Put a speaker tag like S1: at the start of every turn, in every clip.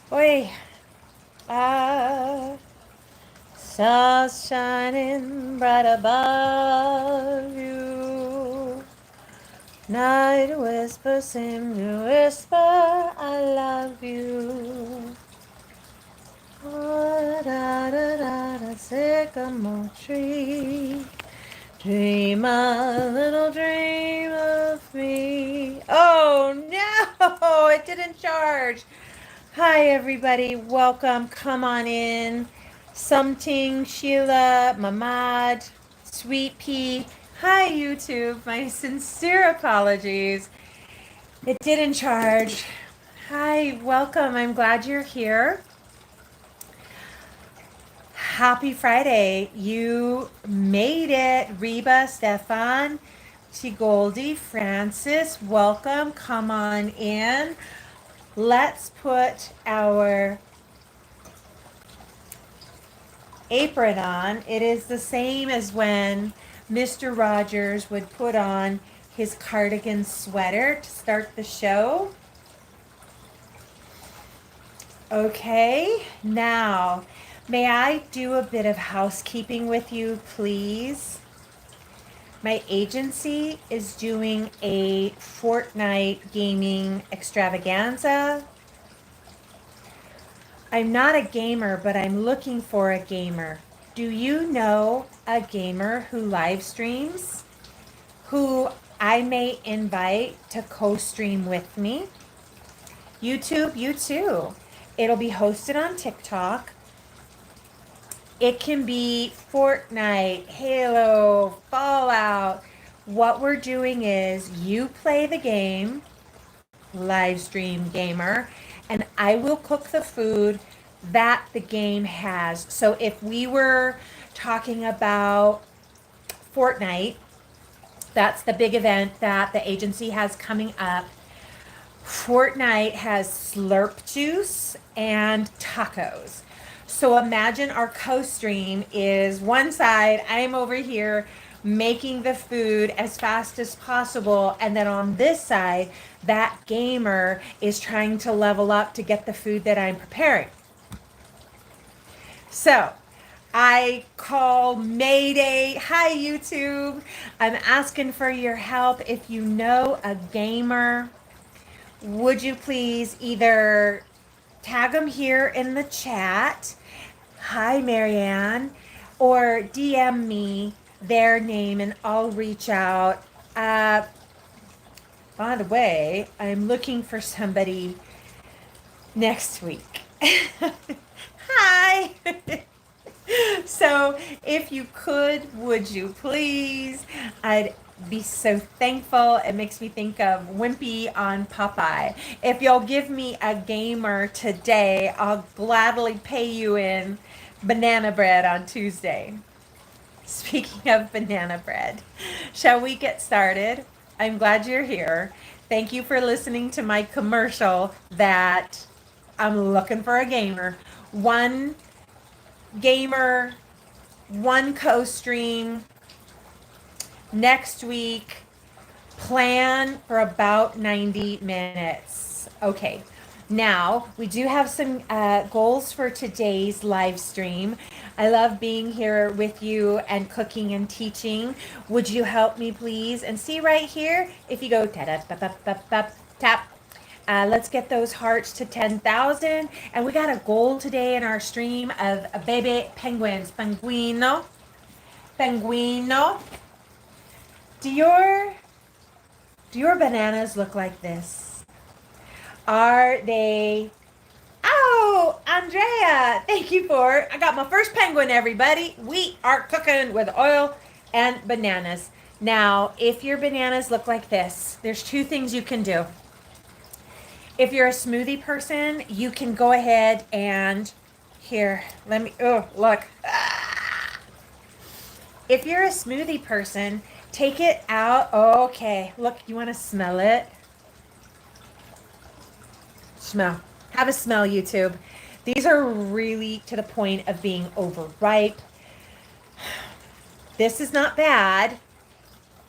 S1: Oi, ah, stars shining bright above you. Night whispers seem to whisper, I love you. Oh, da, da, da, da, sycamore tree. Dream a little dream of me. Oh no, it didn't charge. Hi, everybody. Welcome. Come on in. Something, Sheila, Mamad, Sweet Pea. Hi, YouTube. My sincere apologies. It didn't charge. Hi, welcome. I'm glad you're here. Happy Friday. You made it. Reba, Stefan, Tigoldi, Francis, welcome. Come on in. Let's put our apron on. It is the same as when Mr. Rogers would put on his cardigan sweater to start the show. Okay, now, may I do a bit of housekeeping with you, please? My agency is doing a Fortnite gaming extravaganza. I'm not a gamer, but I'm looking for a gamer. Do you know a gamer who live streams, who I may invite to co-stream with me? YouTube, you too. It'll be hosted on TikTok. It can be Fortnite, Halo, Fallout. What we're doing is you play the game, live stream gamer, and I will cook the food that the game has. So if we were talking about Fortnite, that's the big event that the agency has coming up. Fortnite has slurp juice and tacos. So imagine our co-stream is one side, I'm over here making the food as fast as possible, and then on this side, that gamer is trying to level up to get the food that I'm preparing. So I call Mayday. Hi, YouTube. I'm asking for your help. If you know a gamer, would you please either tag them here in the chat, hi Marianne, or DM me their name and I'll reach out. By the way, I'm looking for somebody next week. Hi. So if you could, would you please? I'd be so thankful. It makes me think of Wimpy on Popeye. If you'll give me a gamer today, I'll gladly pay you in banana bread on Tuesday. Speaking of banana bread, shall we get started? I'm glad you're here. Thank you for listening to my commercial that I'm looking for a gamer. One gamer, one co-stream. Next week, plan for about 90 minutes. Okay, now we do have some goals for today's live stream. I love being here with you and cooking and teaching. Would you help me please? And see right here, if you go tap, let's get those hearts to 10,000. And we got a goal today in our stream of baby penguins. Penguino. Do your bananas look like this? Are they? Oh, Andrea, thank you for. I got my first penguin, everybody. We are cooking with oil and bananas. Now, if your bananas look like this, there's two things you can do. If you're a smoothie person, you can go ahead and here, let me, oh, look. If you're a smoothie person, take it out. Okay, look, you want to smell it? Smell. Have a smell, YouTube. These are really to the point of being overripe. This is not bad.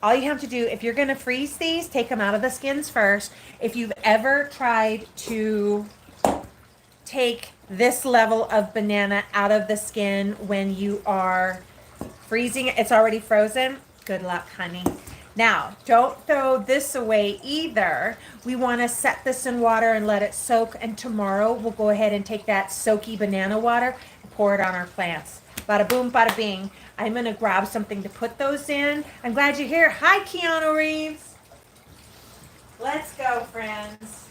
S1: All you have to do, if you're going to freeze these, take them out of the skins first. If you've ever tried to take this level of banana out of the skin when you are freezing it. It's already frozen. Good luck, honey. Now, don't throw this away either. We want to set this in water and let it soak, and tomorrow we'll go ahead and take that soaky banana water and pour it on our plants. Bada boom, bada bing. I'm going to grab something to put those in. I'm glad you're here. Hi, Keanu Reeves. Let's go, friends.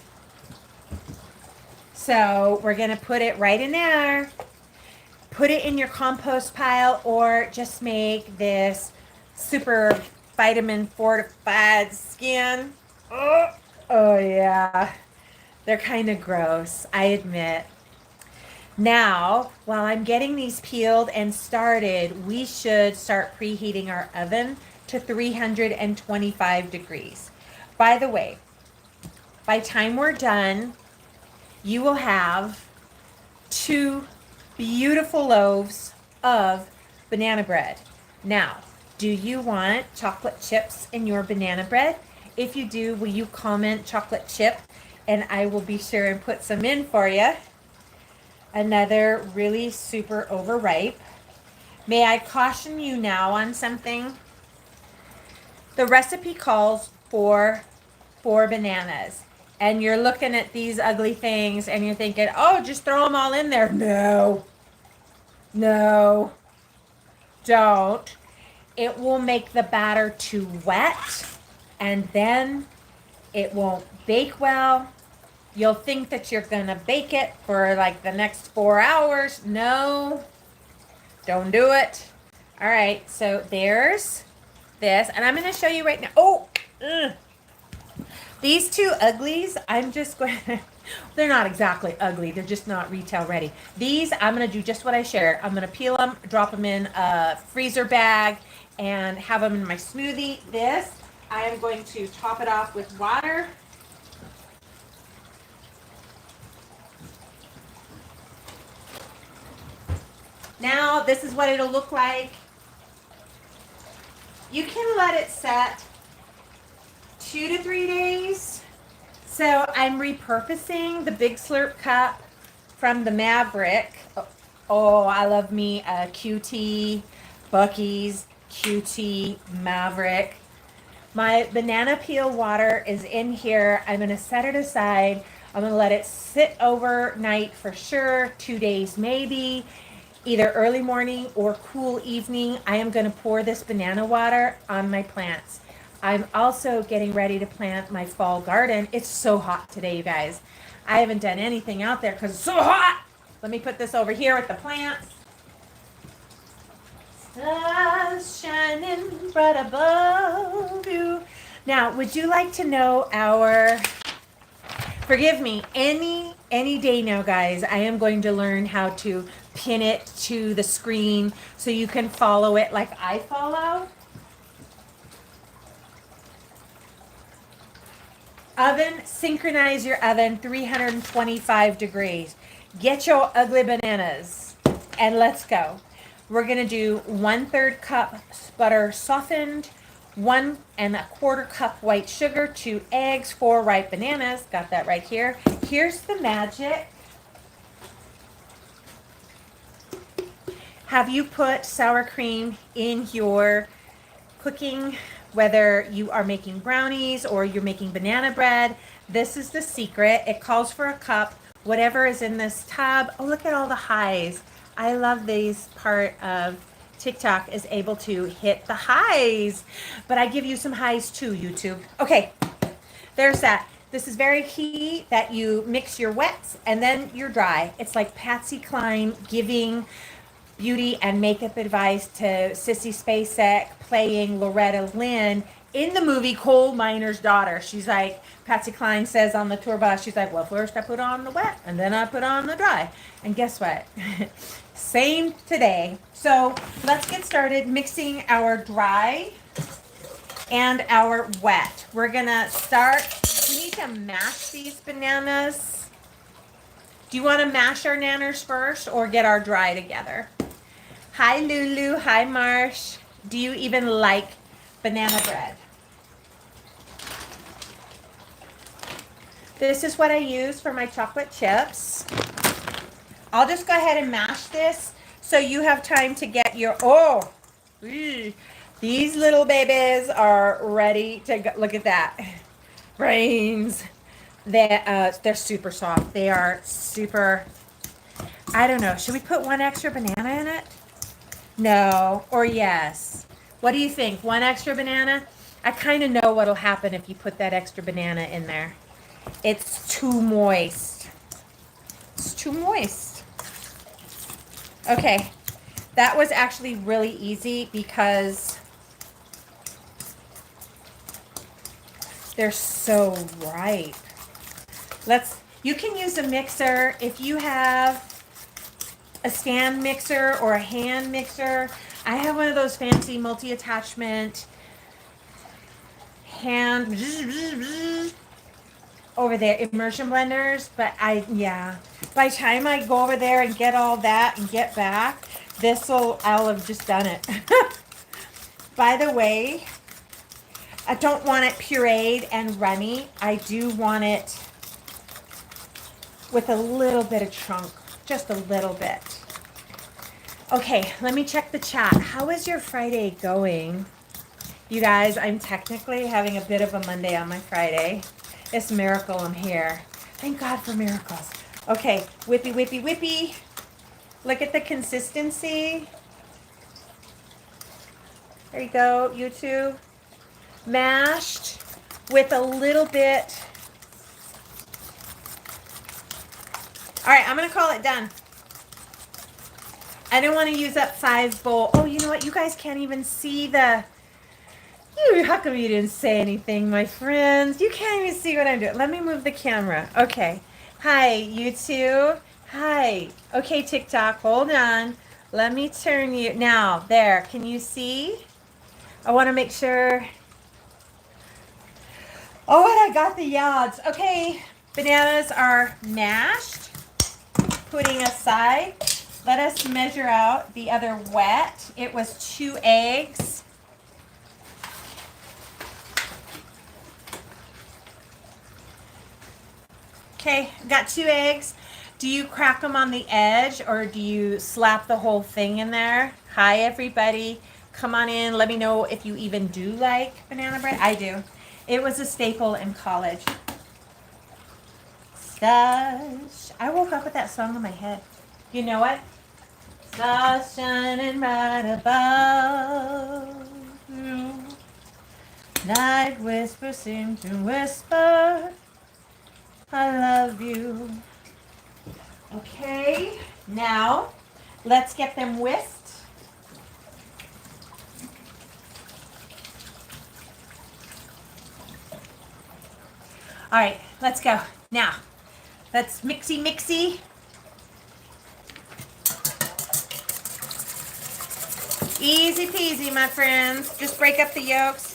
S1: So we're going to put it right in there. Put it in your compost pile, or just make this super vitamin fortified skin. Oh yeah. They're kind of gross, I admit. Now, while I'm getting these peeled and started, we should start preheating our oven to 325 degrees. By the way, by the time we're done, you will have 2 beautiful loaves of banana bread. Now, do you want chocolate chips in your banana bread? If you do, will you comment chocolate chip, and I will be sure and put some in for you. Another really super overripe. May I caution you now on something? The recipe calls for 4 bananas. And you're looking at these ugly things and you're thinking, oh, just throw them all in there. No, don't. It will make the batter too wet, and then it won't bake well. You'll think that you're going to bake it for like the next 4 hours. No, don't do it. All right, so there's this, and I'm going to show you right now. Oh, these 2 uglies, I'm just going to, they're not exactly ugly. They're just not retail ready. These, I'm going to do just what I shared. I'm going to peel them, drop them in a freezer bag, and have them in my smoothie. This, I am going to top it off with water. Now, this is what it'll look like. You can let it set 2 to 3 days. So I'm repurposing the big slurp cup from the Maverick. Oh, I love me a QT, Buc-ee's QT Maverick. My banana peel water is in here. I'm going to set it aside. I'm going to let it sit overnight for sure, 2 days maybe, either early morning or cool evening. I am going to pour this banana water on my plants. I'm also getting ready to plant my fall garden. It's so hot today, you guys. I haven't done anything out there because it's so hot. Let me put this over here with the plants. Stars shining bright above you. Now, would you like to know our, forgive me, any day now, guys, I am going to learn how to pin it to the screen so you can follow it like I follow. Oven, synchronize your oven 325 degrees. Get your ugly bananas and let's go. We're going to do 1/3 cup butter softened, 1 1/4 cup white sugar, 2 eggs, 4 ripe bananas. Got that right here. Here's the magic. Have you put sour cream in your cooking? Whether you are making brownies or you're making banana bread, this is the secret. It calls for a cup. Whatever is in this tub. Oh, look at all the highs. I love these part of TikTok is able to hit the highs. But I give you some highs too, YouTube. Okay, there's that. This is very key that you mix your wets and then your dry. It's like Patsy Cline giving beauty and makeup advice to Sissy Spacek playing Loretta Lynn in the movie Coal Miner's Daughter. She's like, Patsy Cline says on the tour bus, she's like, well, first I put on the wet and then I put on the dry. And guess what? Same today. So let's get started mixing our dry and our wet. We're gonna start, we need to mash these bananas. Do you want to mash our nanners first or get our dry together? Hi, Lulu. Hi, Marsh. Do you even like banana bread? This is what I use for my chocolate chips. I'll just go ahead and mash this so you have time to get your, ew. These little babies are ready to go. Look at that. Brains. They're super soft. They are super, I don't know. Should we put one extra banana in it? No, or yes. What do you think? One extra banana? I kind of know what'll happen if you put that extra banana in there. It's too moist. It's too moist. Okay, that was actually really easy because they're so ripe. You can use a mixer if you have a stand mixer or a hand mixer. I have one of those fancy multi-attachment hand over there immersion blenders, but by the time I go over there and get all that and get back, I'll have just done it. By the way, I don't want it pureed and runny. I do want it with a little bit of chunk, just a little bit. Okay, let me check the chat. How is your Friday going? You guys, I'm technically having a bit of a Monday on my Friday. It's a miracle I'm here. Thank God for miracles. Okay, whippy, whippy, whippy. Look at the consistency. There you go, YouTube. Mashed with a little bit. All right, I'm going to call it done. I don't want to use up 5 bowls. Oh, you know what? You guys can't even see the... How come you didn't say anything, my friends? You can't even see what I'm doing. Let me move the camera. Okay. Hi, YouTube. Hi. Okay, TikTok. Hold on. Let me turn you. Now, there. Can you see? I want to make sure. Oh, and I got the yards. Okay. Bananas are mashed. Putting aside. Let us measure out the other wet. It was 2 eggs. Okay, got 2 eggs. Do you crack them on the edge or do you slap the whole thing in there? Hi, everybody. Come on in. Let me know if you even do like banana bread. I do. It was a staple in college. Stars. I woke up with that song in my head. You know what? Stars shining right above you. Night whispers seem to whisper, I love you. Okay, now let's get them whisked. All right, let's go. Now, let's mixy mixy. Easy peasy, my friends. Just break up the yolks.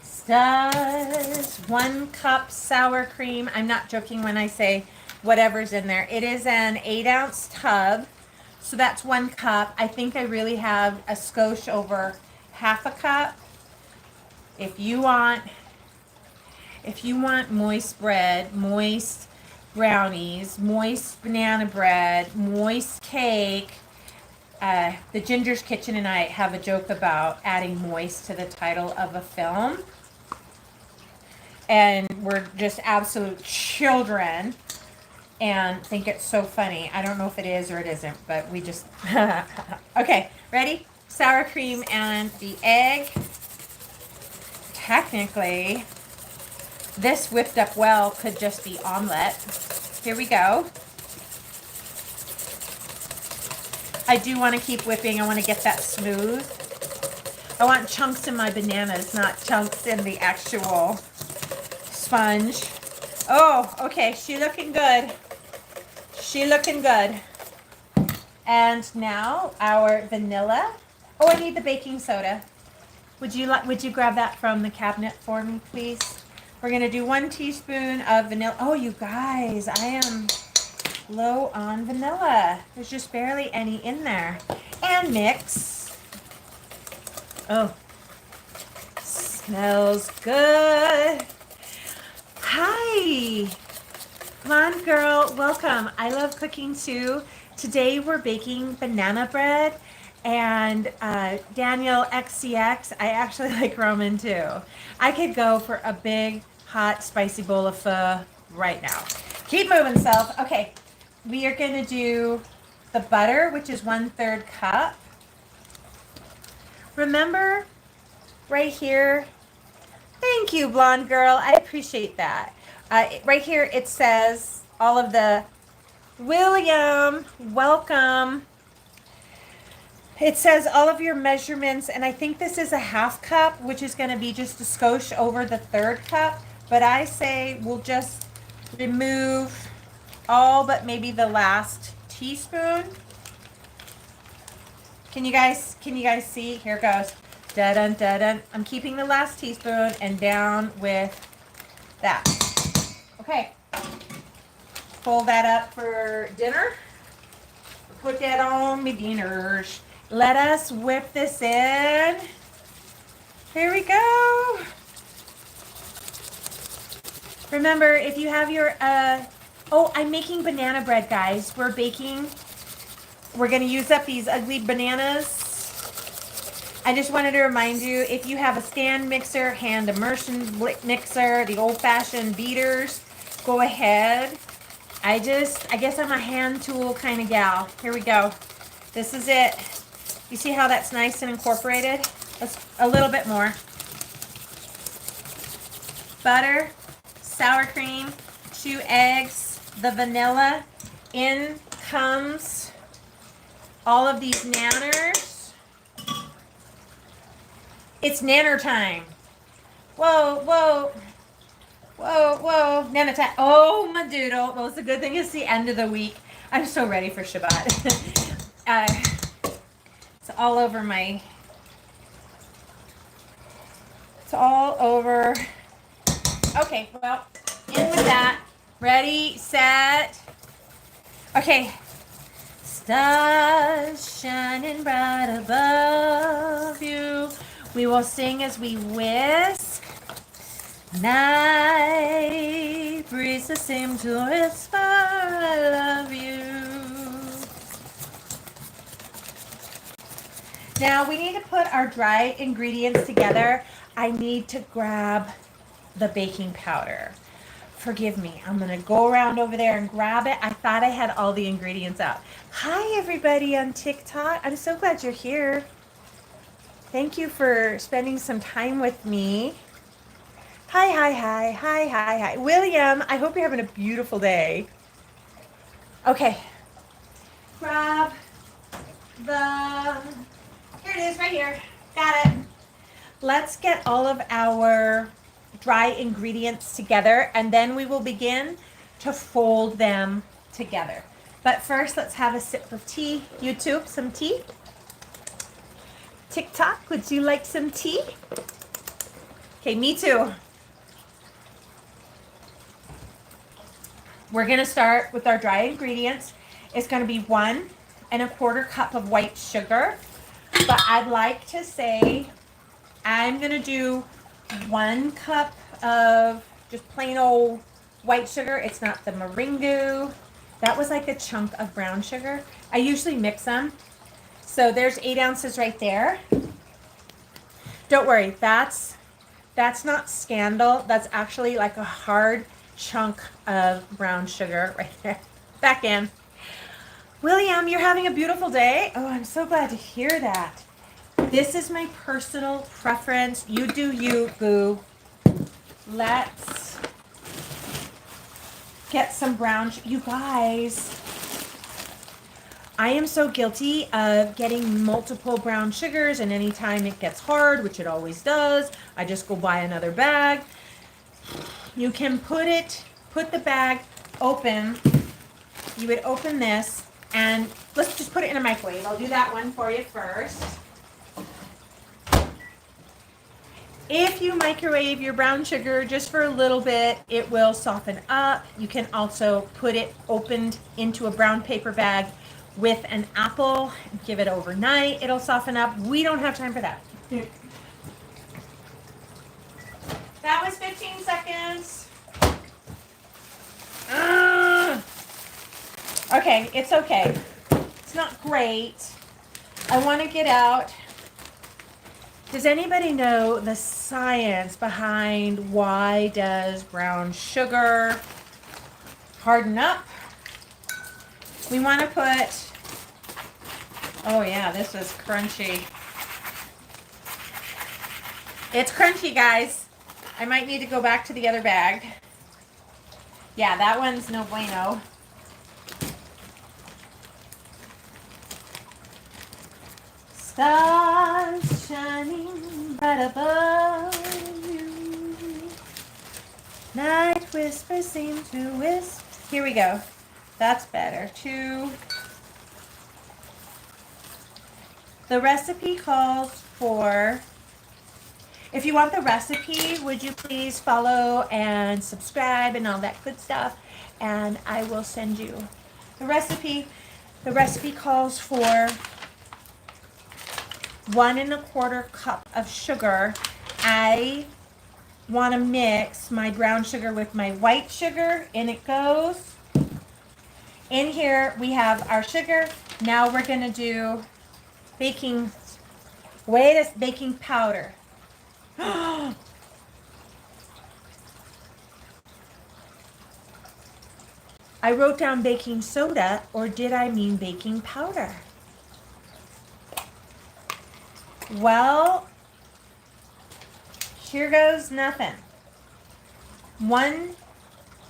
S1: Stars, 1 cup sour cream. I'm not joking when I say whatever's in there. It is an 8-ounce tub, so that's 1 cup. I think I really have a skosh over half a cup. If you want moist bread, moist brownies, moist banana bread, moist cake. The Ginger's Kitchen and I have a joke about adding moist to the title of a film. And we're just absolute children and think it's so funny. I don't know if it is or it isn't, but we just... Okay, ready? Sour cream and the egg. Technically, this whipped up well could just be omelet. Here we go. I do want to keep whipping. I want to get that smooth. I want chunks in my bananas, not chunks in the actual sponge. Oh, okay. She looking good. She looking good. And now our vanilla. Oh, I need the baking soda. Would you grab that from the cabinet for me, please? We're going to do 1 teaspoon of vanilla. Oh, you guys, I am low on vanilla. There's just barely any in there. And mix. Oh, smells good. Hi. Blonde girl, welcome. I love cooking too. Today we're baking banana bread and Daniel XCX. I actually like Roman too. I could go for a big, hot, spicy bowl of pho right now. Keep moving, self. Okay, we are going to do the butter, which is 1/3 cup. Remember right here? Thank you, blonde girl. I appreciate that. Right here it says all of the William, welcome. It says all of your measurements, and I think this is a 1/2 cup, which is going to be just a skosh over the 1/3 cup. But I say we'll just remove all but maybe the last teaspoon. Can you guys see? Here it goes. Da dun da dun. I'm keeping the last teaspoon and down with that. Okay. Pull that up for dinner. Put that on me dinners. Let us whip this in. Here we go. Remember, if you have your, oh, I'm making banana bread, guys. We're baking. We're going to use up these ugly bananas. I just wanted to remind you, if you have a stand mixer, hand immersion mixer, the old-fashioned beaters, go ahead. I guess I'm a hand tool kind of gal. Here we go. This is it. You see how that's nice and incorporated? Let's a little bit more. Butter, sour cream, 2 eggs, the vanilla. In comes all of these nanners. It's nanner time. Whoa, whoa. Whoa, whoa, nanner time. Oh, my doodle. Well, it's a good thing it's the end of the week. I'm so ready for Shabbat. It's all over my... It's all over... Okay, well, in with that. Ready, set. Okay. Stars shining bright above you. We will sing as we whisk. Night breezes seem to whisper, I love you. Now we need to put our dry ingredients together. I need to grab the baking powder. Forgive me, I'm gonna go around over there and grab it. I thought I had all the ingredients out. Hi everybody on TikTok. I'm so glad you're here. Thank you for spending some time with me. Hi, hi, hi, hi, hi, hi. William, I hope you're having a beautiful day. Okay. Grab the, here it is right here. Got it. Let's get all of our dry ingredients together, and then we will begin to fold them together. But first, let's have a sip of tea. YouTube, some tea? TikTok, would you like some tea? Okay, me too. We're gonna start with our dry ingredients. It's gonna be 1 1/4 cup of white sugar, but I'd like to say I'm gonna do 1 cup of just plain old white sugar. It's not the meringue. That was like a chunk of brown sugar. I usually mix them. So there's 8 ounces right there. Don't worry, that's not Scandal. That's actually like a hard chunk of brown sugar right there. Back in. William, you're having a beautiful day. Oh, I'm so glad to hear that. This is my personal preference. You do you, boo. Let's get some brown. You guys, I am so guilty of getting multiple brown sugars, and anytime it gets hard, which it always does, I just go buy another bag. You can put the bag open. You would open this, and let's just put it in a microwave. I'll do that one for you first. If you microwave your brown sugar just for a little bit, it will soften up. You can also put it opened into a brown paper bag with an apple. Give it overnight. It'll soften up. We don't have time for that. That was 15 seconds. Okay, it's okay. It's not great. I want to get out. Does anybody know the science behind why does brown sugar harden up? We want to put, oh yeah, this is crunchy. It's crunchy, guys. I might need to go back to the other bag. Yeah, that one's no bueno. Stars shining bright above you. Night whispers seem to whisper. Here we go. That's better. 2. The recipe calls for, if you want the recipe, would you please follow and subscribe and all that good stuff, and I will send you the recipe. The recipe calls for 1 1/4 cup of sugar. I want to mix my brown sugar with my white sugar. In it goes. In here we have our sugar. Now we're going to do baking powder. I wrote down baking soda, or did I mean baking powder? Well, here goes nothing.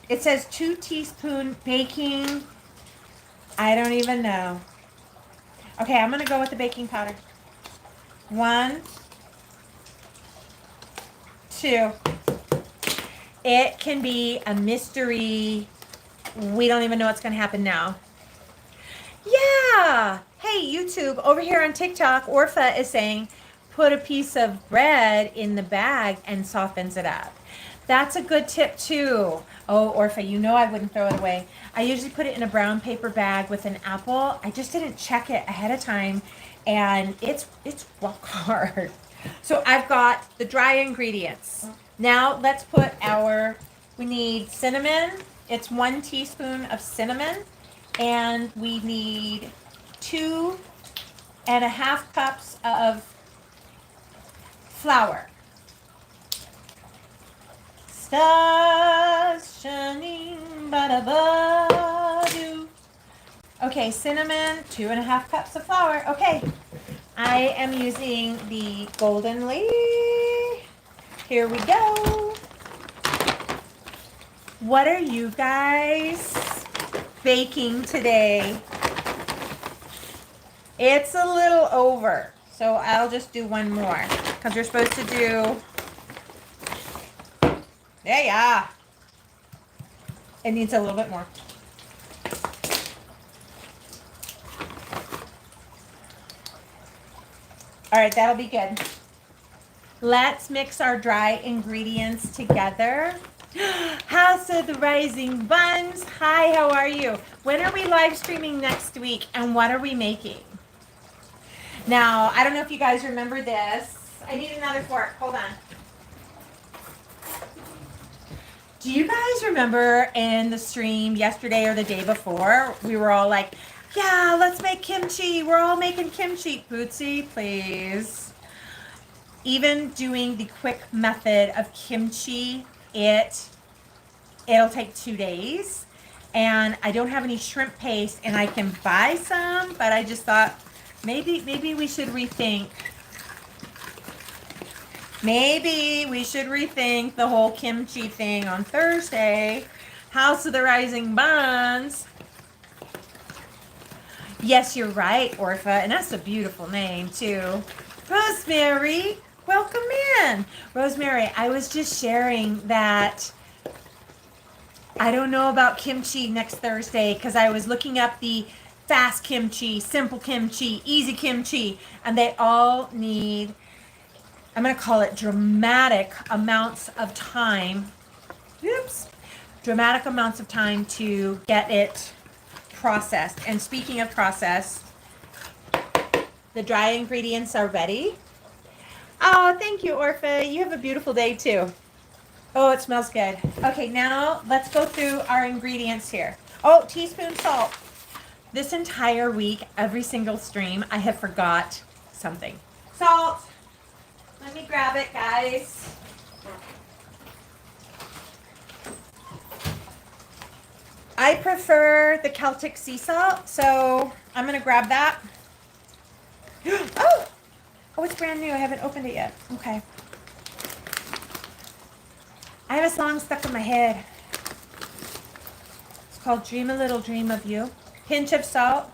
S1: It says 2 teaspoon baking. I don't even know. Okay, I'm going to go with the baking powder. 1, 2. It can be a mystery. We don't even know what's going to happen now. Yeah. Hey, YouTube, over here on TikTok, Orpha is saying, put a piece of bread in the bag and softens it up. That's a good tip too. Oh, Orpha, you know I wouldn't throw it away. I usually put it in a brown paper bag with an apple. I just didn't check it ahead of time, and it's rock hard. So I've got the dry ingredients. Now let's put we need cinnamon. It's 1 teaspoon of cinnamon, and we need 2.5 cups of flour. Stars shining bright above you. Okay, cinnamon, 2.5 cups of flour. Okay, I am using the Golden Lady. Here we go. What are you guys baking today? It's a little over, so I'll just do one more because you're supposed to do, there you are. It needs a little bit more. All right, that'll be good. Let's mix our dry ingredients together. House of the Rising Buns. Hi, how are you? When are we live streaming next week, and what are we making? Now, I don't know if you guys remember this. I need another fork. Hold on. Do you guys remember in the stream yesterday or the day before, we were all like, yeah, let's make kimchi. We're all making kimchi. Bootsy, please. Even doing the quick method of kimchi, it'll take 2 days, and I don't have any shrimp paste, and I can buy some, but I just thought maybe we should rethink. Maybe we should rethink the whole kimchi thing on Thursday. House of the Rising Buns. Yes, you're right, Orpha, and that's a beautiful name too. Rosemary, welcome in. Rosemary, I was just sharing that I don't know about kimchi next Thursday because I was looking up the fast kimchi, simple kimchi, easy kimchi, and they all need, I'm going to call it dramatic amounts of time. Oops. Dramatic amounts of time to get it processed. And speaking of process, the dry ingredients are ready. Oh, thank you, Orpha. You have a beautiful day too. Oh, it smells good. Okay, now let's go through our ingredients here. Oh, teaspoon salt. This entire week, every single stream, I have forgot something. Salt. Let me grab it, guys. I prefer the Celtic sea salt, so I'm going to grab that. Oh! Oh, it's brand new. I haven't opened it yet. Okay. I have a song stuck in my head. It's called Dream a Little Dream of You. Pinch of salt.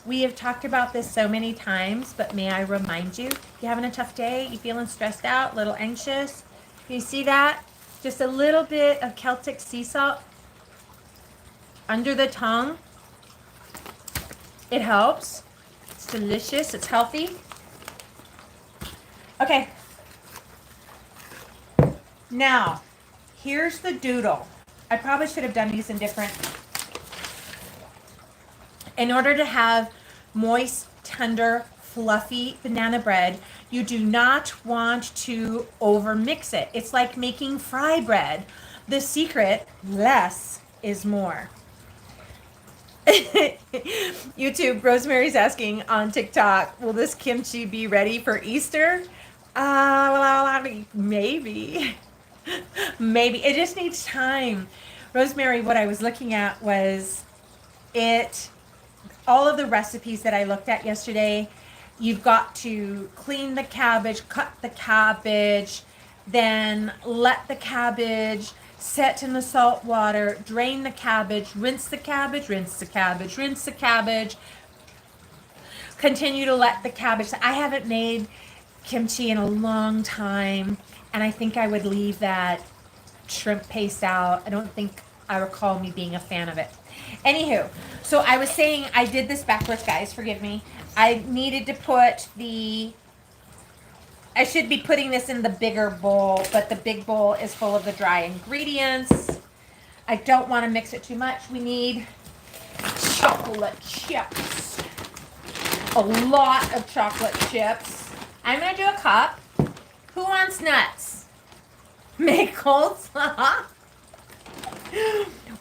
S1: We have talked about this so many times, but may I remind you, you having a tough day, you feeling stressed out, a little anxious, you see that? Just a little bit of Celtic sea salt under the tongue. It helps. It's delicious. It's healthy. Okay. Now, here's the doodle. I probably should have done these in different. In order to have moist, tender, fluffy banana bread, you do not want to over mix it. It's like making fry bread. The secret, less is more. YouTube, Rosemary's asking on TikTok, will this kimchi be ready for Easter? Maybe. Maybe. It just needs time. Rosemary, what I was looking at was all of the recipes that I looked at yesterday, you've got to clean the cabbage, cut the cabbage, then let the cabbage set in the salt water, drain the cabbage, rinse the cabbage, rinse the cabbage, rinse the cabbage, continue to let the cabbage. I haven't made kimchi in a long time, and I think I would leave that shrimp paste out. I don't think I recall me being a fan of it. Anywho, so I was saying I did this backwards, guys. Forgive me. I needed to put I should be putting this in the bigger bowl, but the big bowl is full of the dry ingredients. I don't want to mix it too much. We need chocolate chips. A lot of chocolate chips. I'm going to do a cup. Who wants nuts? Mickles.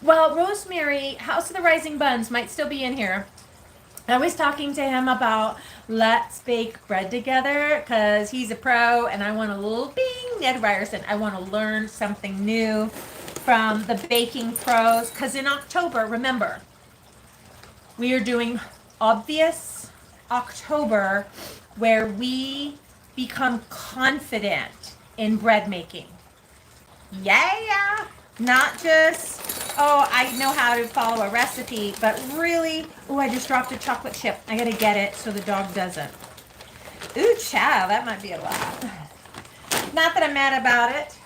S1: Well, Rosemary, House of the Rising Buns might still be in here. I was talking to him about let's bake bread together because he's a pro and I want a little bing, Ned Ryerson. I want to learn something new from the baking pros because in October, remember, we are doing Obvious October where we become confident in bread making. Yeah. Not just, oh, I know how to follow a recipe, but really, oh, I just dropped a chocolate chip. I gotta get it so the dog doesn't. Ooh, child, that might be a lot. Not that I'm mad about it.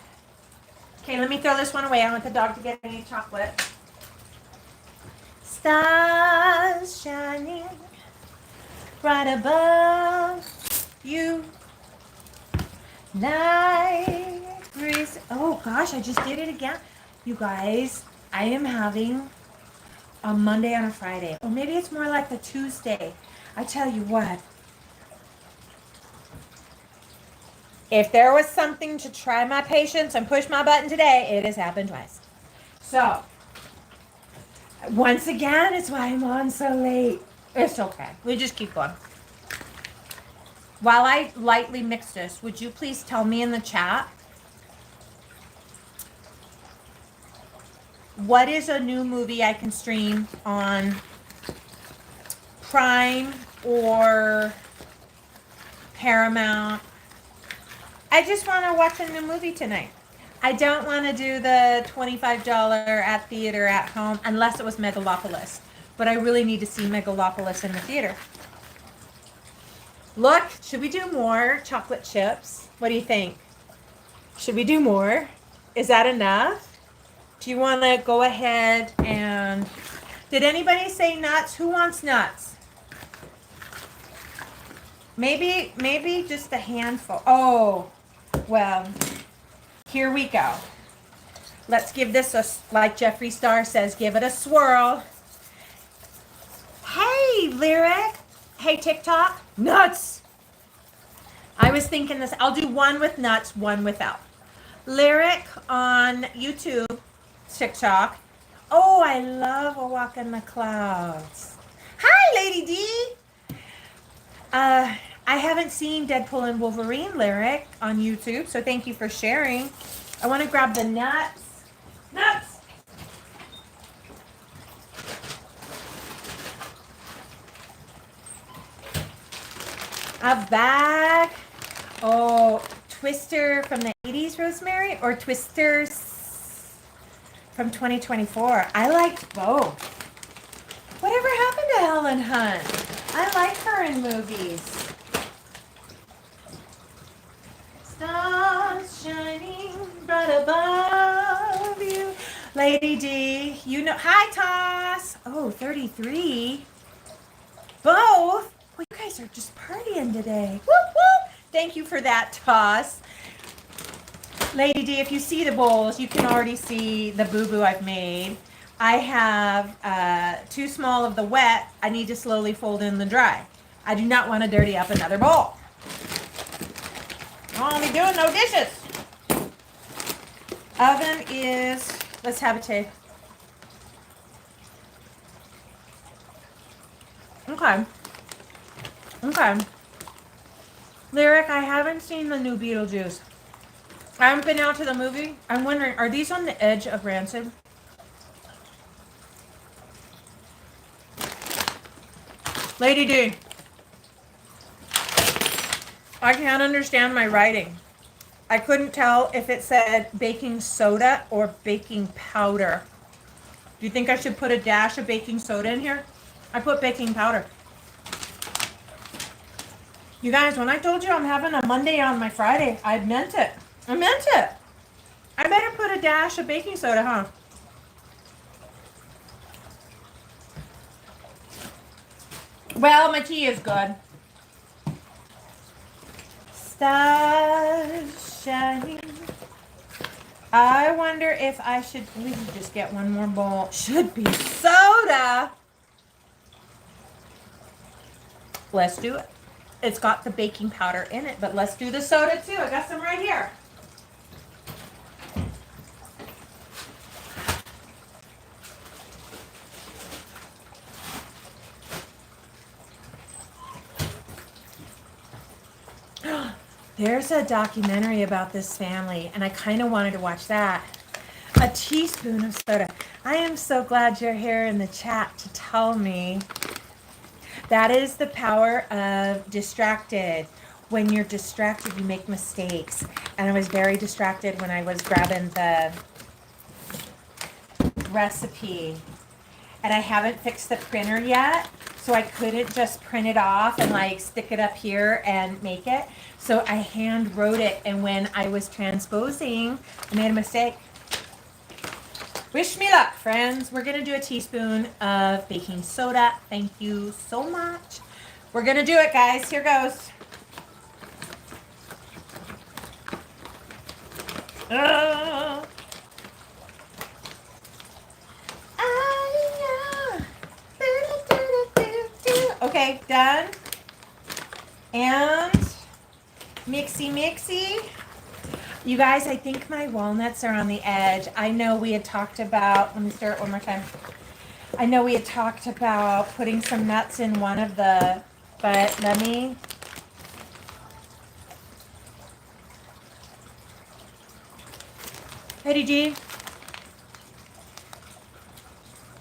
S1: Okay, let me throw this one away. I want the dog to get any chocolate. Stars shining right above you. Night breeze. Oh gosh, I just did it again. You guys, I am having a Monday on a Friday. Or maybe it's more like the Tuesday. I tell you what. If there was something to try my patience and push my button today, it has happened twice. So, once again, it's why I'm on so late. It's okay. We just keep going. While I lightly mix this, would you please tell me in the chat what is a new movie I can stream on Prime or Paramount? I just want to watch a new movie tonight. I don't want to do the $25 at theater at home unless it was Megalopolis. But I really need to see Megalopolis in the theater. Look, should we do more chocolate chips? What do you think? Should we do more? Is that enough? Do you want to go ahead and... Did anybody say nuts? Who wants nuts? Maybe just a handful. Oh, well, here we go. Let's give this a, like Jeffree Star says, give it a swirl. Hey, Lyric. Hey, TikTok. Nuts. I was thinking this. I'll do one with nuts, one without. Lyric on YouTube, TikTok. Oh, I love A Walk in the Clouds. Hi, Lady D. I haven't seen Deadpool and Wolverine lyric on YouTube, so thank you for sharing. I want to grab the nuts. Nuts! A bag. Oh, Twister from the 80s, Rosemary, or Twisters from 2024? I liked both. Whatever happened to Helen Hunt? I like her in movies. Stars shining bright above you. Lady D, you know. Hi, Toss. Oh, 33. Both? Well, you guys are just partying today. Whoop, whoop. Thank you for that, Toss. Lady D, if you see the bowls, you can already see the boo-boo I've made. I have too small of the wet. I need to slowly fold in the dry. I do not want to dirty up another bowl. I won't be doing no dishes. Oven is, let's have a taste. Okay. Okay. Lyric, I haven't seen the new Beetlejuice. I haven't been out to the movie. I'm wondering, are these on the edge of rancid? Lady D. I can't understand my writing. I couldn't tell if it said baking soda or baking powder. Do you think I should put a dash of baking soda in here? I put baking powder. You guys, when I told you I'm having a Monday on my Friday, I meant it. I meant it. I better put a dash of baking soda, huh? Well, my tea is good. Stars shining. I wonder if I should, we could just get one more bowl. Should be soda. Let's do it. It's got the baking powder in it, but let's do the soda too. I got some right here. There's a documentary about this family, and I kind of wanted to watch that. A teaspoon of soda. I am so glad you're here in the chat to tell me. That is the power of distracted. When you're distracted, you make mistakes. And I was very distracted when I was grabbing the recipe. And I haven't fixed the printer yet, so I couldn't just print it off and like stick it up here and make it. So I hand wrote it, and when I was transposing, I made a mistake. Wish me luck, friends. We're gonna do a teaspoon of baking soda. Thank you so much. We're gonna do it, guys. Here goes. Okay, done. And mixy mixy. You guys, I think my walnuts are on the edge. I know we had talked about, let me stir it one more time. I know we had talked about putting some nuts in one of the, but let me. Hey, G.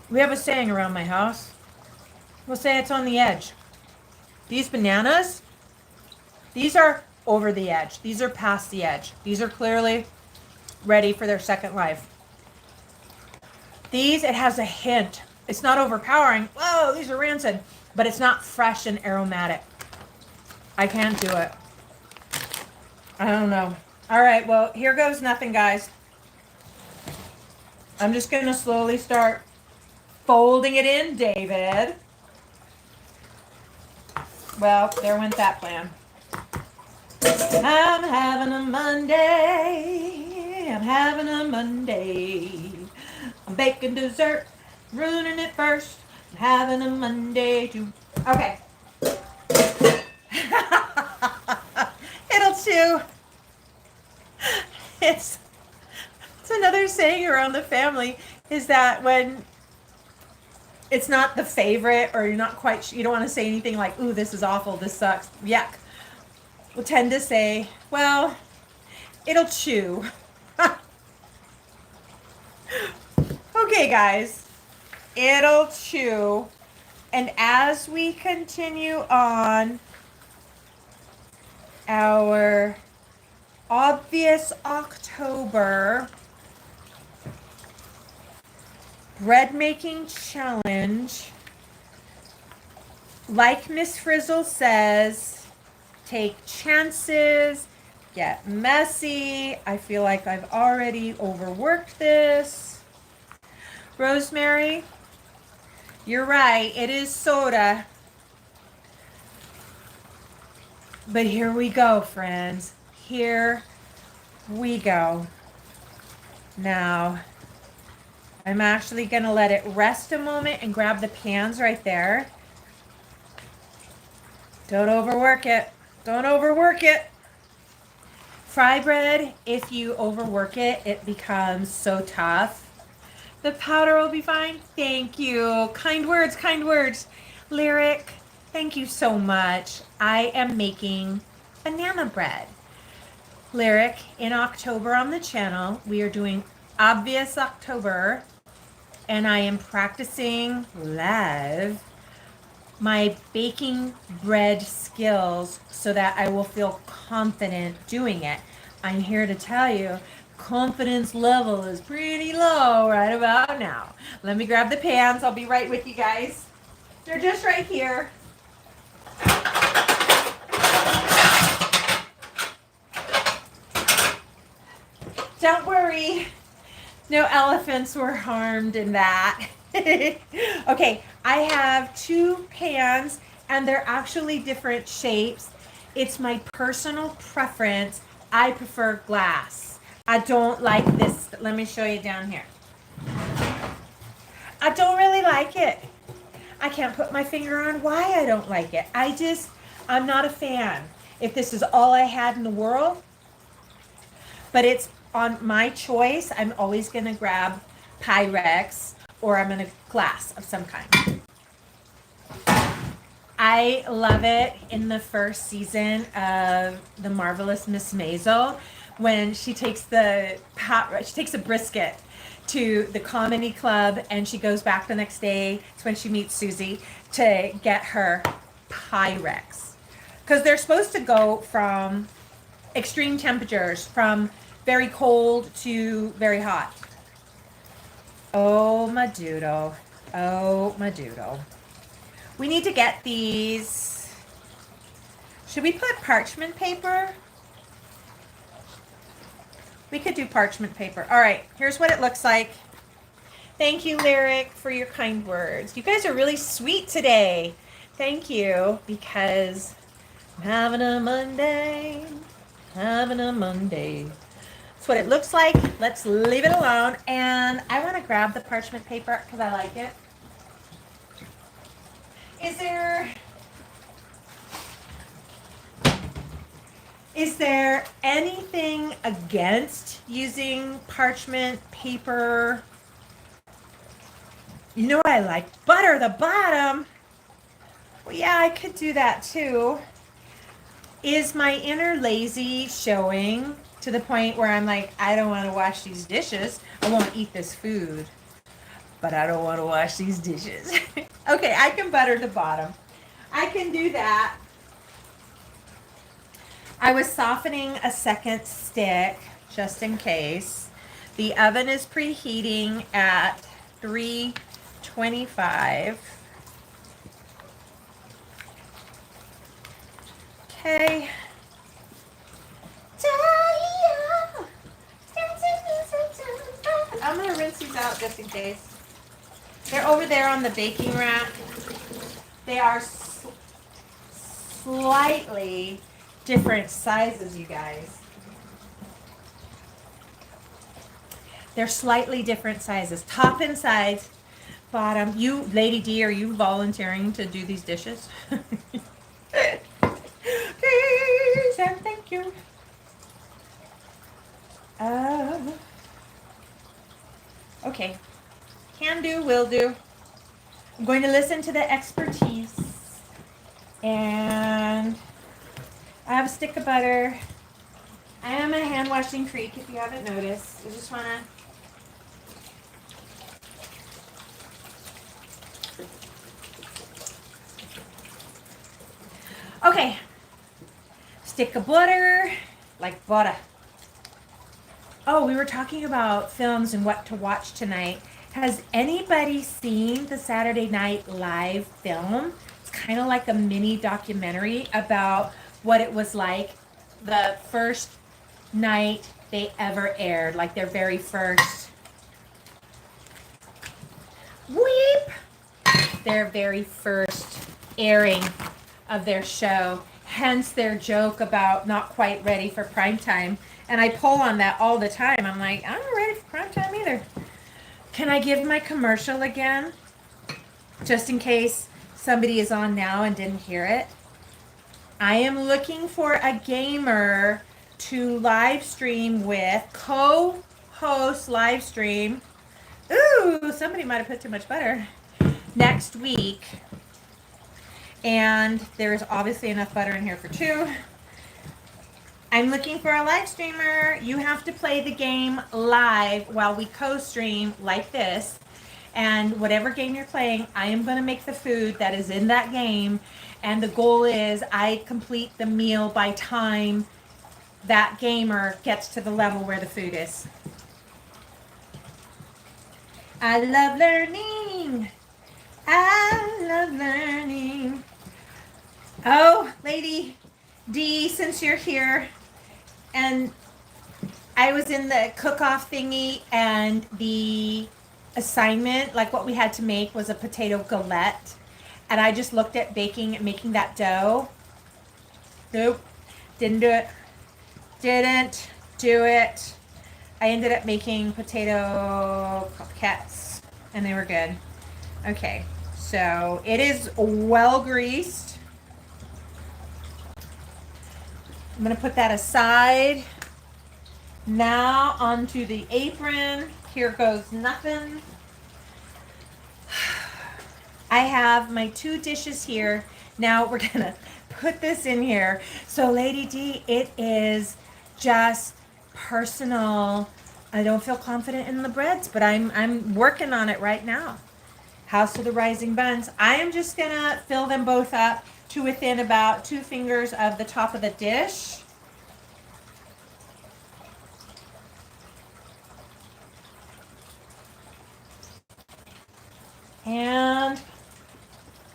S1: We have a saying around my house. We'll say it's on the edge. These bananas, these are over the edge. These are past the edge. These are clearly ready for their second life. These, it has a hint. It's not overpowering. Whoa, these are rancid. But it's not fresh and aromatic. I can't do it. I don't know. All right, well, here goes nothing, guys. I'm just going to slowly start folding it in, David. Well, there went that plan. I'm having a Monday. I'm having a Monday. I'm baking dessert, ruining it first. I'm having a Monday too. Okay. It'll chew. It's another saying around the family is that when it's not the favorite, or you're not quite, you don't want to say anything like, ooh, this is awful, this sucks, yuck. We'll tend to say, well, it'll chew. Okay, guys, it'll chew. And as we continue on our obvious October bread making challenge, like Miss Frizzle says, take chances, get messy. I feel like I've already overworked this. Rosemary, you're right, it is soda. But here we go, friends. Here we go. Now, I'm actually going to let it rest a moment and grab the pans right there. Don't overwork it. Don't overwork it. Fry bread, if you overwork it, it becomes so tough. The powder will be fine. Thank you. Kind words, kind words. Lyric, thank you so much. I am making banana bread. Lyric, in October on the channel, we are doing Obvious October, and I am practicing live my baking bread skills so that I will feel confident doing it. I'm here to tell you, confidence level is pretty low right about now. Let me grab the pans. I'll be right with you guys. They're just right here. Don't worry. No elephants were harmed in that. Okay, I have 2 pans, and they're actually different shapes. It's my personal preference. I prefer glass. I don't like this. Let me show you down here. I don't really like it. I can't put my finger on why I don't like it. I'm not a fan. If this is all I had in the world, but it's on my choice, I'm always going to grab Pyrex, or I'm in a glass of some kind. I love it in the first season of The Marvelous Miss Maisel, when she takes a brisket to the comedy club, and she goes back the next day. It's when she meets Susie to get her Pyrex, because they're supposed to go from extreme temperatures, from very cold to very hot. Oh, my doodle. Oh, my doodle. We need to get these. Should we put parchment paper? We could do parchment paper. All right, here's what it looks like. Thank you, Lyric, for your kind words. You guys are really sweet today. Thank you, because I'm having a Monday. Having a Monday. That's what it looks like. Let's leave it alone. And I want to grab the parchment paper because I like it. Is there anything against using parchment paper? You know what I like? Butter the bottom. Well, yeah, I could do that too. Is my inner lazy showing to the point where I'm like, I don't want to wash these dishes. I won't eat this food, but I don't want to wash these dishes. Okay, I can butter the bottom. I can do that. I was softening a second stick just in case. The oven is preheating at 325. Okay. I'm going to rinse these out just in case. They're over there on the baking rack. They are slightly different sizes, you guys. They're slightly different sizes. Top and sides, bottom. You, Lady D, are you volunteering to do these dishes? Please and thank you. Okay. Can do, will do. I'm going to listen to the expertise. And I have a stick of butter. I am a hand washing freak if you haven't noticed. I just want to. Okay. Stick of butter, like butter. Oh, we were talking about films and what to watch tonight. Has anybody seen the Saturday Night Live film? It's kind of like a mini documentary about what it was like the first night they ever aired, like their very first their very first airing of their show. Hence their joke about not quite ready for prime time. And I pull on that all the time. I'm like, I'm not ready for prime time either. Can I give my commercial again? Just in case somebody is on now and didn't hear it. I am looking for a gamer to live stream with, co-host live stream. Ooh, somebody might have put too much butter. Next week. And there's obviously enough butter in here for two. I'm looking for a live streamer. You have to play the game live while we co-stream like this. And whatever game you're playing, I am going to make the food that is in that game. And the goal is I complete the meal by time that gamer gets to the level where the food is. I love learning. I love learning. Oh, Lady D, since you're here, and I was in the cook-off thingy, and the assignment, like what we had to make, was a potato galette, and I just looked at making that dough. Nope, didn't do it. Didn't do it. I ended up making potato croquettes, and they were good. Okay, so it is well greased. I'm going to put that aside. Now onto the apron. Here goes nothing. I have my two dishes here. Now we're going to put this in here. So Lady D, it is just personal. I don't feel confident in the breads, but I'm working on it right now. House of the Rising Buns. I am just going to fill them both up to within about 2 fingers of the top of the dish. And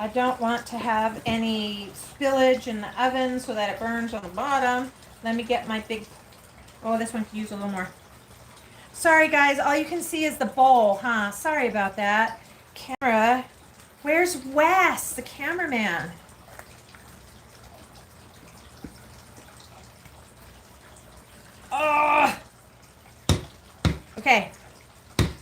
S1: I don't want to have any spillage in the oven so that it burns on the bottom. Let me get my big, oh, this one could use a little more. Sorry guys, all you can see is the bowl, huh? Sorry about that. Camera, where's Wes, the cameraman? Oh! Okay,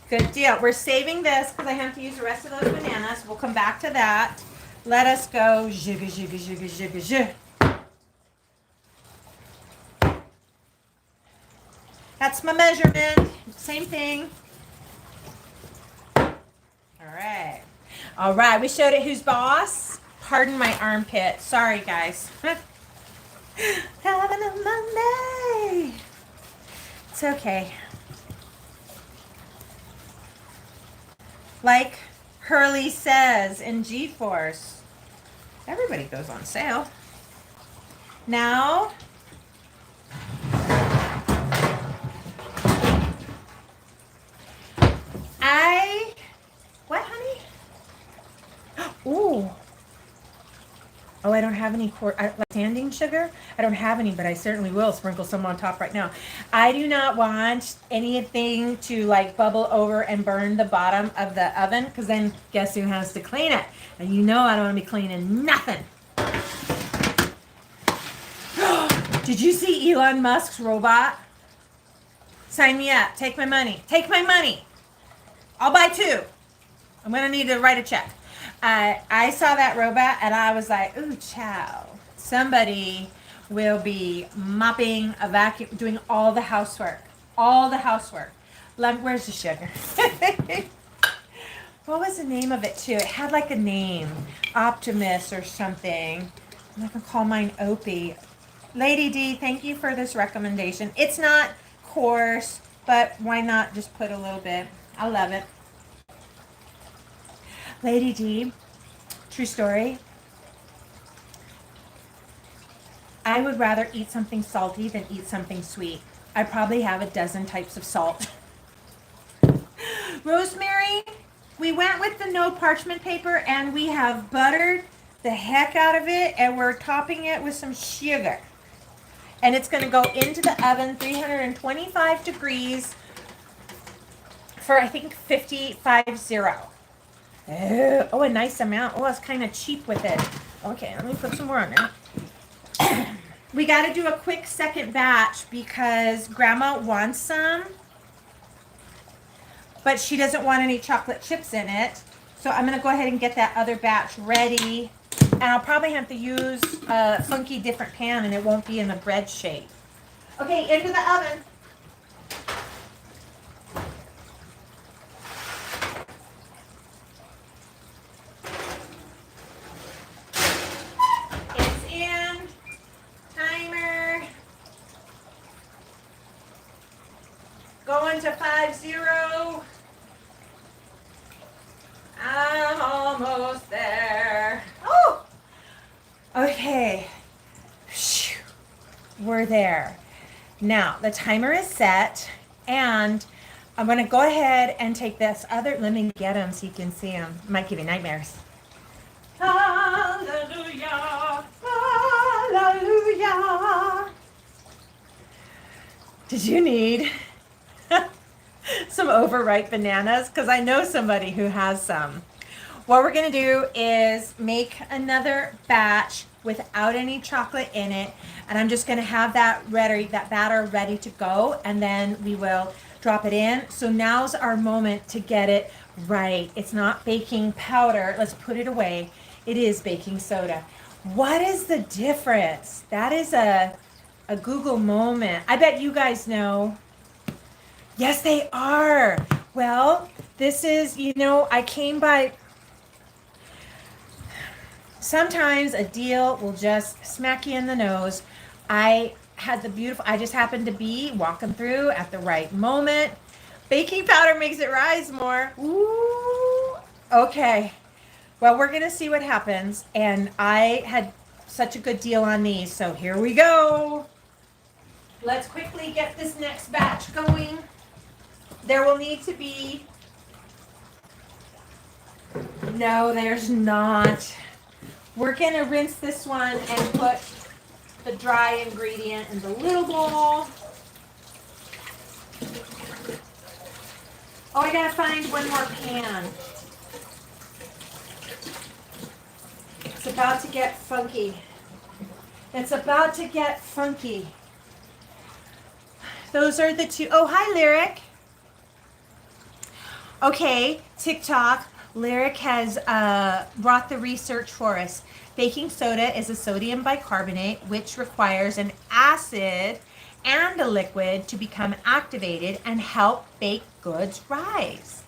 S1: good deal. We're saving this because I have to use the rest of those bananas. We'll come back to that. Let us go. Zhugga, zhugga, zhugga, zhugga, zhugga. That's my measurement. Same thing. All right. We showed it who's boss. Pardon my armpit. Sorry, guys. Having a Monday. It's okay. Like Hurley says in G-Force, everybody goes on sale. Now, what, honey? Ooh. Oh, I don't have any like sanding sugar. I don't have any, but I certainly will sprinkle some on top right now. I do not want anything to like bubble over and burn the bottom of the oven, because then guess who has to clean it? And you know I don't want to be cleaning nothing. Did you see Elon Musk's robot? Sign me up. Take my money. Take my money. I'll buy 2. I'm going to need to write a check. I saw that robot and I was like, ooh, chow. Somebody will be mopping, a vacuum, doing all the housework. All the housework. Where's the sugar? What was the name of it too? It had like a name, Optimus or something. I'm not gonna call mine Opie. Lady D, thank you for this recommendation. It's not coarse, but why not just put a little bit? I love it. Lady D, true story. I would rather eat something salty than eat something sweet. I probably have a dozen types of salt. Rosemary, we went with the no parchment paper and we have buttered the heck out of it and we're topping it with some sugar. And it's going to go into the oven, 325 degrees for I think 50. Oh, a nice amount. Oh, it's kind of cheap with it. Okay, let me put some more on there. We got to do a quick second batch because Grandma wants some, but she doesn't want any chocolate chips in it. So I'm going to go ahead and get that other batch ready. And I'll probably have to use a funky different pan and it won't be in the bread shape. Okay, into the oven. It's in. Timer. Going to 50. I'm almost there. Oh! Okay. We're there. Now, the timer is set, and I'm going to go ahead and take this other, let me get them so you can see them. Might give you nightmares. Hallelujah, hallelujah. Did you need some overripe bananas? Because I know somebody who has some. What we're going to do is make another batch without any chocolate in it. And I'm just going to have that ready, that batter ready to go. And then we will drop it in. So now's our moment to get it right. It's not baking powder. Let's put it away. It is baking soda. What is the difference? That is a Google moment. I bet you guys know. Yes, they are. Well, this is, I came by. Sometimes a deal will just smack you in the nose. I just happened to be walking through at the right moment. Baking powder makes it rise more. Ooh. Okay. Well, we're going to see what happens. And I had such a good deal on these. So here we go. Let's quickly get this next batch going. There will need to be, no, there's not. We're going to rinse this one and put the dry ingredient in the little bowl. Oh, I got to find one more pan. It's about to get funky. It's about to get funky. Those are the two. Oh, hi, Lyric. Okay, TikTok. Lyric has brought the research for us. Baking soda is a sodium bicarbonate, which requires an acid and a liquid to become activated and help baked goods rise.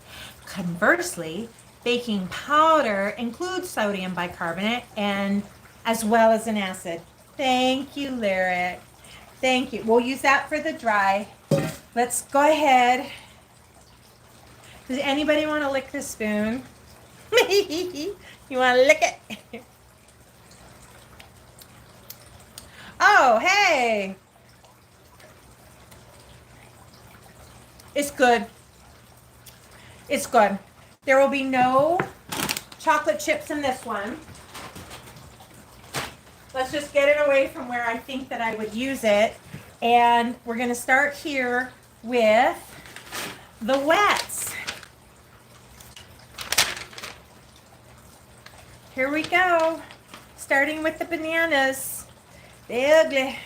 S1: Conversely, baking powder includes sodium bicarbonate and as well as an acid. Thank you, Lyric. Thank you. We'll use that for the dry. Let's go ahead. Does anybody want to lick the spoon? You want to lick it? Oh, hey. It's good. It's good. There will be no chocolate chips in this one. Let's just get it away from where I think that I would use it. And we're going to start here with the wets. Here we go. Starting with the bananas. They're ugly.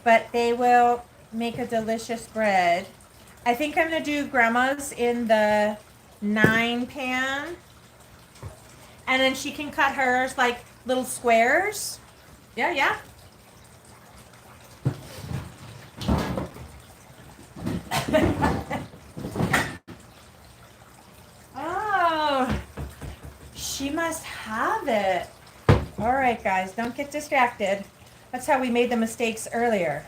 S1: But they will make a delicious bread. I think I'm going to do Grandma's in the 9 pan. And then she can cut hers like little squares. Yeah, yeah. She must have it. All right, guys, don't get distracted. That's how we made the mistakes earlier.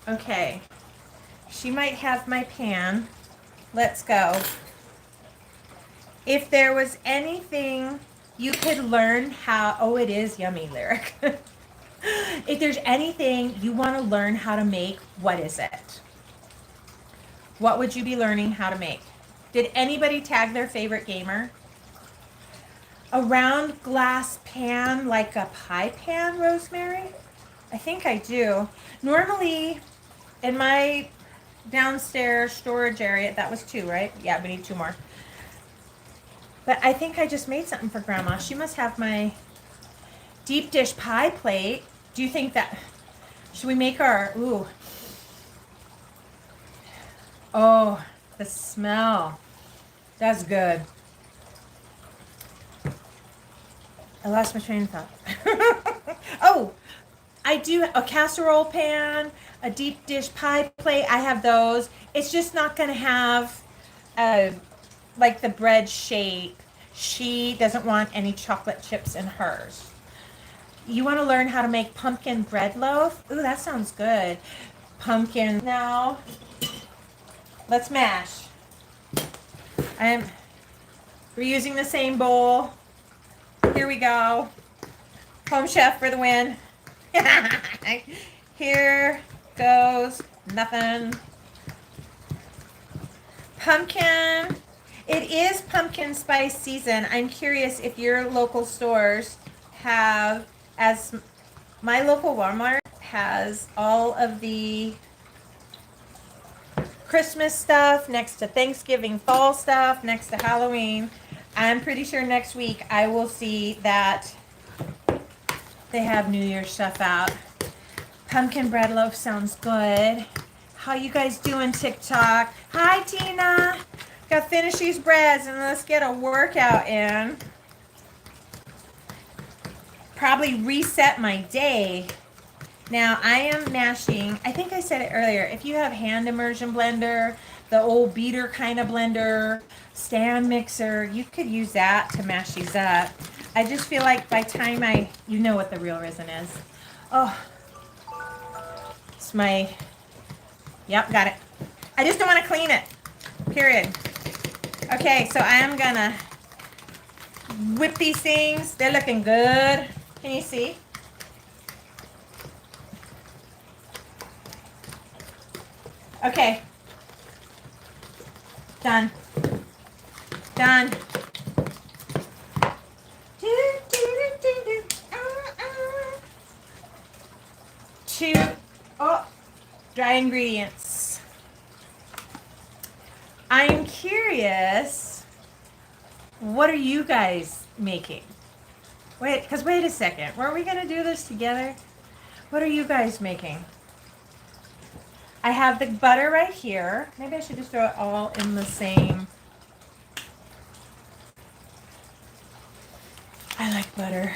S1: Okay, she might have my pan. Let's go. If there was anything you could learn how, oh, it is yummy, Lyric. If there's anything you want to learn how to make, what is it? What would you be learning how to make? Did anybody tag their favorite gamer? A round glass pan, like a pie pan, Rosemary? I think I do. Normally, in my downstairs storage area, that was 2, right? Yeah, we need 2 more. But I think I just made something for Grandma. She must have my deep dish pie plate. Do you think that, should we make our, ooh. Oh, the smell. That's good. I lost my train of thought. Oh, I do a casserole pan, a deep dish pie plate. I have those. It's just not going to have like the bread shape. She doesn't want any chocolate chips in hers. You want to learn how to make pumpkin bread loaf? Ooh, that sounds good. Pumpkin. Now, let's mash. We're using the same bowl. Here we go. Home chef for the win. Here goes nothing. Pumpkin. It is pumpkin spice season. I'm curious if your local stores have, as my local Walmart has all of the Christmas stuff next to Thanksgiving, fall stuff next to Halloween. I'm pretty sure next week I will see that they have New Year's stuff out. Pumpkin bread loaf sounds good. How you guys doing, TikTok? Hi, Tina. Gotta finish these breads and let's get a workout in. Probably reset my day. Now, I am mashing, I think I said it earlier, if you have hand immersion blender, the old beater kind of blender, stand mixer, you could use that to mash these up. I just feel like by time you know what the real resin is. Oh, it's my, yep, got it. I just don't want to clean it, period. Okay, so I am gonna whip these things. They're looking good. Can you see? Okay. Done. Done. Dry ingredients. I'm curious, what are you guys making? Wait a second. Were we going to do this together? What are you guys making? I have the butter right here. Maybe I should just throw it all in the same. I like butter.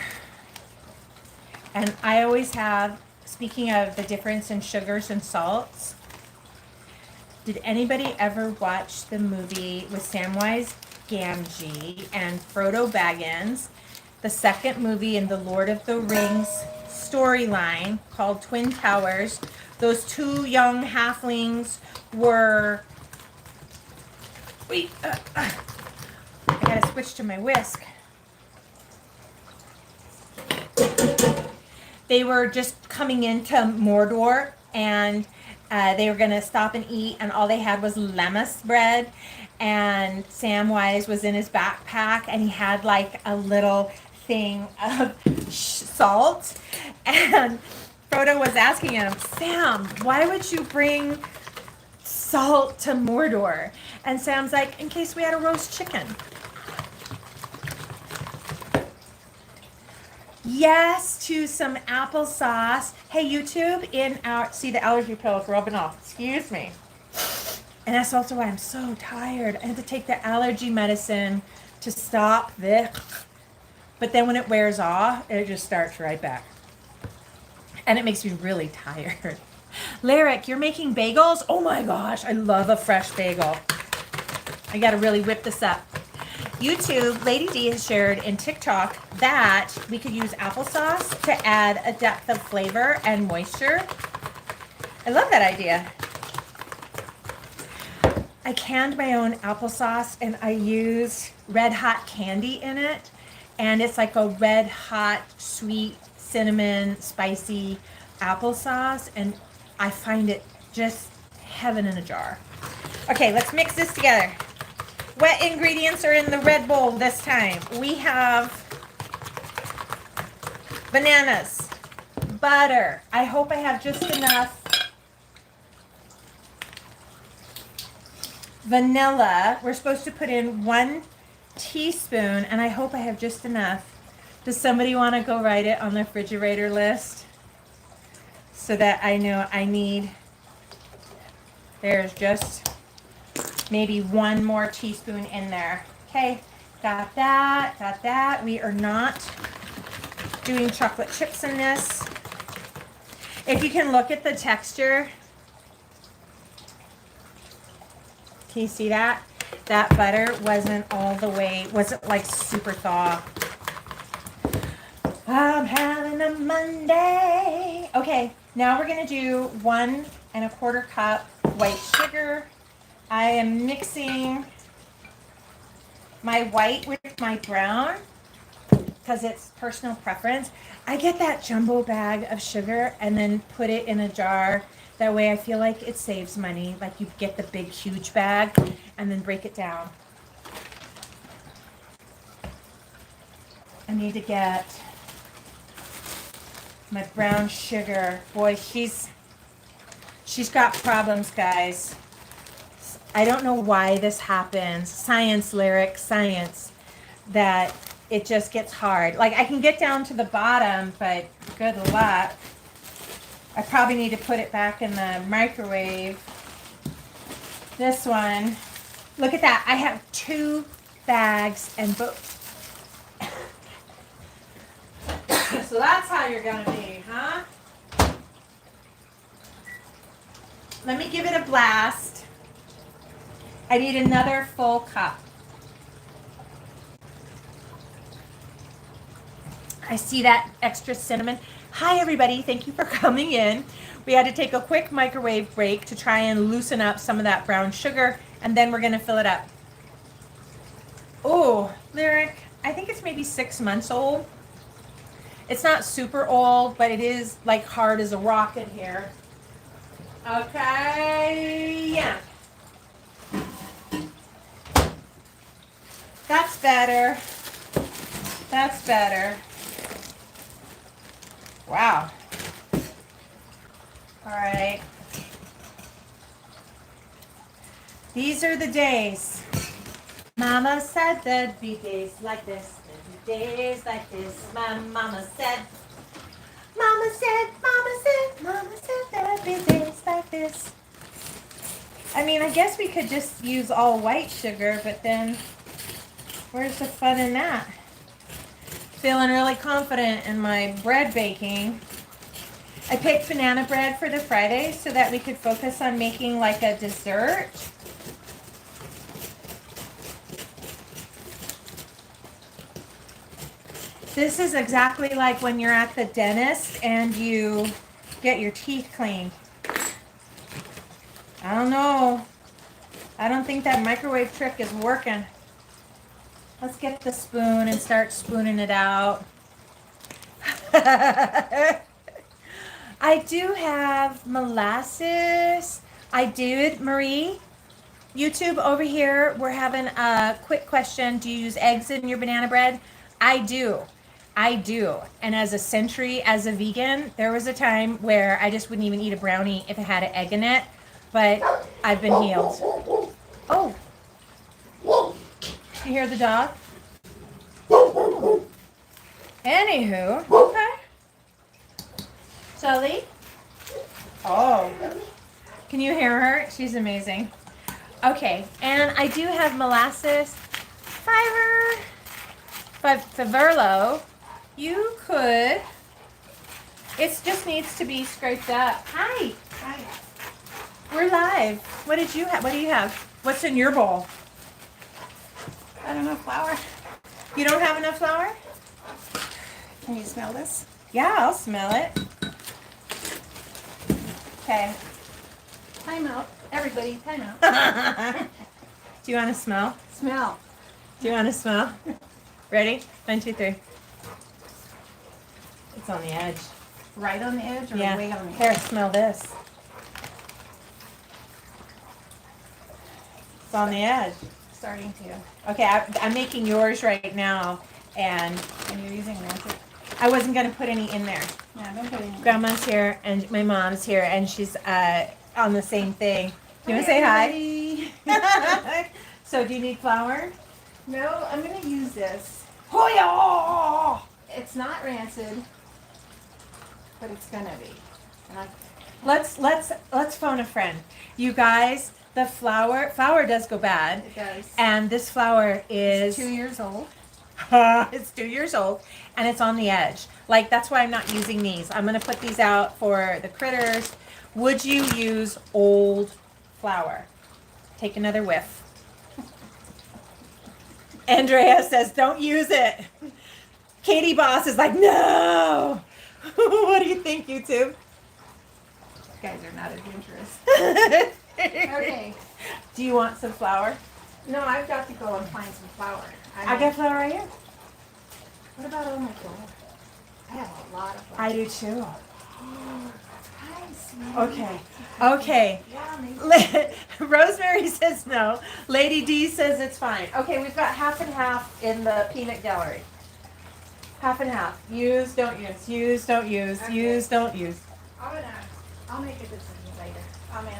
S1: And I always have, speaking of the difference in sugars and salts, did anybody ever watch the movie with Samwise Gamgee and Frodo Baggins, the second movie in the Lord of the Rings storyline called Twin Towers? Those 2 young halflings were, wait, I gotta switch to my whisk. They were just coming into Mordor, and they were gonna stop and eat, and all they had was lemmus bread, and Samwise was in his backpack, and he had like a little thing of salt, and Frodo was asking him, Sam, why would you bring salt to Mordor? And Sam's like, in case we had a roast chicken. Yes to some applesauce. Hey, YouTube, see the allergy pills rubbing off. Excuse me. And that's also why I'm so tired. I had to take the allergy medicine to stop this. But then when it wears off, it just starts right back. And it makes me really tired. Lyric, you're making bagels? Oh my gosh, I love a fresh bagel. I got to really whip this up. YouTube, Lady D has shared in TikTok that we could use applesauce to add a depth of flavor and moisture. I love that idea. I canned my own applesauce and I use red hot candy in it. And it's like a red hot, sweet, cinnamon, spicy applesauce. And I find it just heaven in a jar. Okay, let's mix this together. Wet ingredients are in the red bowl this time. We have bananas, butter. I hope I have just enough vanilla. We're supposed to put in 1 teaspoon, and I hope I have just enough. Does somebody want to go write it on the refrigerator list so that I know I need? There's just maybe 1 more teaspoon in there. Okay, got that, got that. We are not doing chocolate chips in this. If you can look at the texture, can you see that? That butter wasn't all the way, wasn't like super thaw. I'm having a Monday. Okay, now we're gonna do 1 1/4 cup white sugar. I am mixing my white with my brown because it's personal preference. I get that jumbo bag of sugar and then put it in a jar. That way I feel like it saves money. Like you get the big, huge bag and then break it down. I need to get my brown sugar. Boy, she's got problems, guys. I don't know why this happens. Science, Lyric, science. That it just gets hard. Like I can get down to the bottom, but good luck. I probably need to put it back in the microwave. This one, look at that. I have 2 bags and both. So that's how you're gonna be, huh? Let me give it a blast. I need another full cup. I see that extra cinnamon. Hi everybody, thank you for coming in. We had to take a quick microwave break to try and loosen up some of that brown sugar, and then we're gonna fill it up. Oh, Lyric, I think it's maybe 6 months old. It's not super old, but it is like hard as a rock in here. Okay, yeah. That's better. That's better. Wow. All right. These are the days. Mama said there'd be days like this. There'd be days like this. My mama said. Mama said, mama said, mama said there'd be days like this. I mean, I guess we could just use all white sugar, but then where's the fun in that? Feeling really confident in my bread baking. I picked banana bread for the Friday so that we could focus on making like a dessert. This is exactly like when you're at the dentist and you get your teeth cleaned. I don't know. I don't think that microwave trick is working. Let's get the spoon and start spooning it out. I do have molasses. I did, Marie. YouTube over here, we're having a quick question. Do you use eggs in your banana bread? I do. I do. And as a century, as a vegan, there was a time where I just wouldn't even eat a brownie if it had an egg in it. But I've been healed. Oh. You hear the dog? Anywho, okay. Sully? Oh. Can you hear her? She's amazing. Okay, and I do have molasses. Faverlo. You could. It just needs to be scraped up. Hi. Hi. We're live. What did you have? What do you have? What's in your bowl?
S2: I don't know, flour.
S1: You don't have enough flour?
S2: Can you smell this?
S1: Yeah, I'll smell it. Okay.
S2: Time out. Everybody, time out.
S1: Do you want to smell?
S2: Smell.
S1: Do you want to smell? Ready? 1, 2, 3. It's on the edge.
S2: Right on the edge or
S1: Yeah.
S2: way on the
S1: Here,
S2: edge?
S1: smell this. It's on the edge.
S2: Starting to.
S1: Okay, I'm making yours right now, and
S2: you're using rancid.
S1: I wasn't going to put any in there.
S2: Yeah, don't put any.
S1: Grandma's here, and my mom's here, and she's on the same thing. Do you want to say hi? So, do you need flour?
S2: No, I'm gonna use this.
S1: Hoya!
S2: It's not rancid, but it's gonna be. And
S1: Let's phone a friend. You guys, the flour does go bad,
S2: it does.
S1: and this flour is
S2: 2 years old.
S1: it's 2 years old, and it's on the edge. Like, that's why I'm not using these. I'm gonna put these out for the critters. Would you use old flour? Take another whiff. Andrea says, don't use it. Katie Boss is like, no. What do you think, YouTube?
S2: You guys are not adventurous. Okay.
S1: Do you want some flour?
S2: No, I've got to go and find some flour.
S1: I got flour right here.
S2: What about all my flour? I have a lot of flour.
S1: I do too.
S2: Hi, sweetie.
S1: Okay.
S2: Yeah,
S1: Rosemary says no. Lady D says it's fine. Okay, we've got half and half in the peanut gallery. Half and half. Use, don't use. Use, don't use.
S2: Okay.
S1: Use, don't use.
S2: I'll make a decision later. I mean,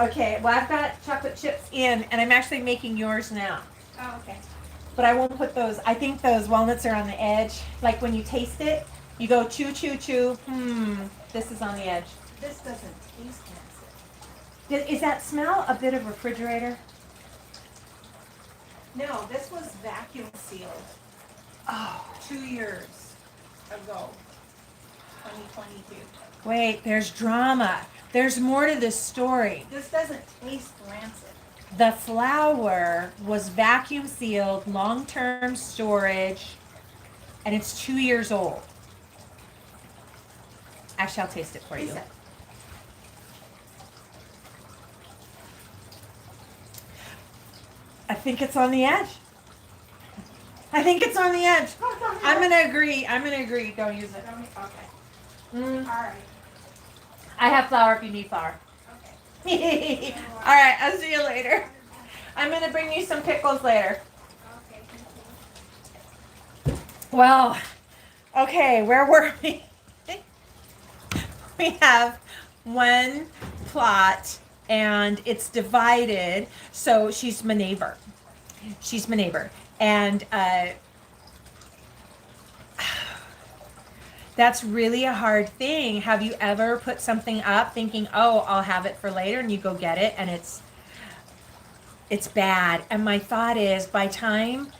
S1: Okay, well, I've got chocolate chips in, and I'm actually making yours now.
S2: oh, okay.
S1: But I won't put those. I think those walnuts are on the edge. Like when you taste it, you go chew, chew, chew. This is on the edge.
S2: This doesn't taste rancid.
S1: Is that smell a bit of refrigerator?
S2: No, this was vacuum sealed
S1: Oh,
S2: 2 years ago, 2022.
S1: wait, there's drama. There's more to this story.
S2: This doesn't taste rancid.
S1: The flour was vacuum sealed, long-term storage, and it's 2 years old. Actually, I'll taste it for you.
S2: Taste it.
S1: I think it's on the edge. I think it's on the edge. I'm gonna agree. Don't use it.
S2: Okay. All right.
S1: I have flour if you need flour.
S2: Okay.
S1: All right, I'll see you later. I'm gonna bring you some pickles later.
S2: Okay. Thank you.
S1: Well, okay, where were we? We have one plot and it's divided. So she's my neighbor. And that's really a hard thing. Have you ever put something up thinking, oh, I'll have it for later, and you go get it and it's bad. And my thought is, by time,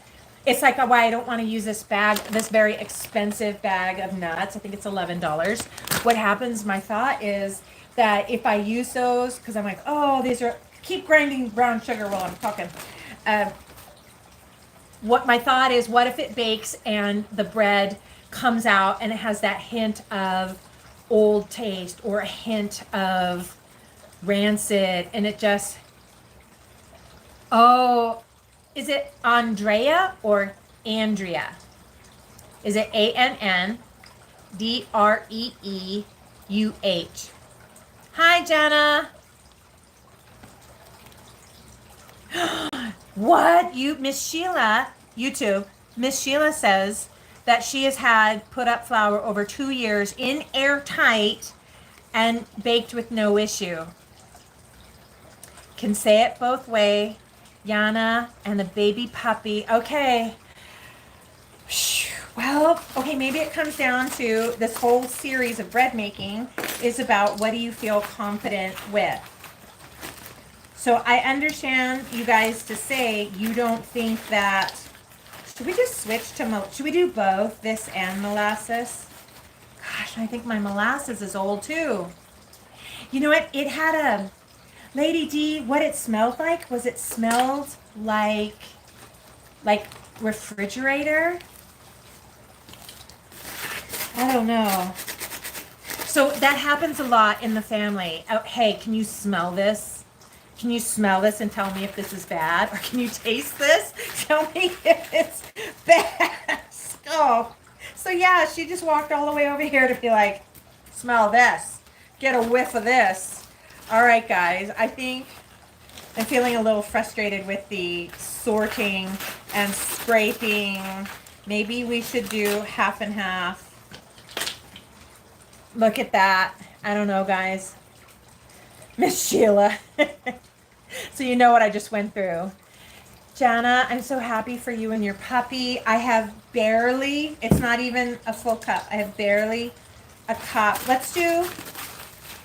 S1: it's like why I don't want to use this bag, this very expensive bag of nuts. I think it's $11. What happens, my thought is that if I use those, because I'm like, oh, these are, keep grinding brown sugar while I'm talking. What my thought is, what if it bakes and the bread comes out and it has that hint of old taste or a hint of rancid, and it just, oh, is it Andrea or Andrea? Is it ANNDREEUH? Hi, Jenna. What? Miss Sheila, YouTube, Miss Sheila says that she has had put up flour over 2 years in airtight and baked with no issue. Can say it both way. Yana and the baby puppy. Okay. Well, okay, maybe it comes down to this whole series of bread making is about what do you feel confident with. So I understand you guys to say you don't think that, should we just switch to, should we do both, this and molasses? Gosh, I think my molasses is old too. You know what, it had a, Lady D, what it smelled like was it smelled like like refrigerator. I don't know. So that happens a lot in the family. Oh, hey, can you smell this? Can you smell this and tell me if this is bad? Or can you taste this? Tell me if it's bad. Oh. So yeah, she just walked all the way over here to be like, smell this. Get a whiff of this. All right, guys. I think I'm feeling a little frustrated with the sorting and scraping. Maybe we should do half and half. Look at that. I don't know, guys. Miss Sheila. So you know what I just went through. Jana, I'm so happy for you and your puppy. I have barely, it's not even a full cup. I have barely a cup. Let's do,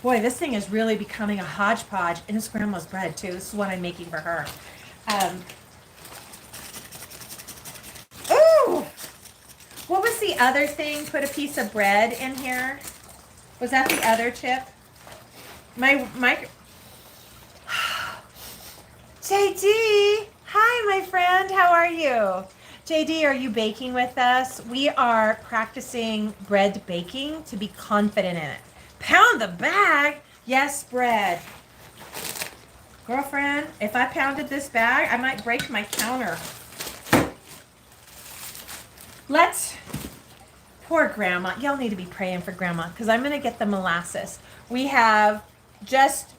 S1: boy, this thing is really becoming a hodgepodge. And it's grandma's bread too. This is what I'm making for her. Ooh! What was the other thing? Put a piece of bread in here. Was that the other chip? My JD, hi my friend, how are you? JD, are you baking with us? We are practicing bread baking to be confident in it. Pound the bag? Yes, bread. Girlfriend, if I pounded this bag, I might break my counter. Let's, poor grandma. Y'all need to be praying for grandma because I'm going to get the molasses. We have just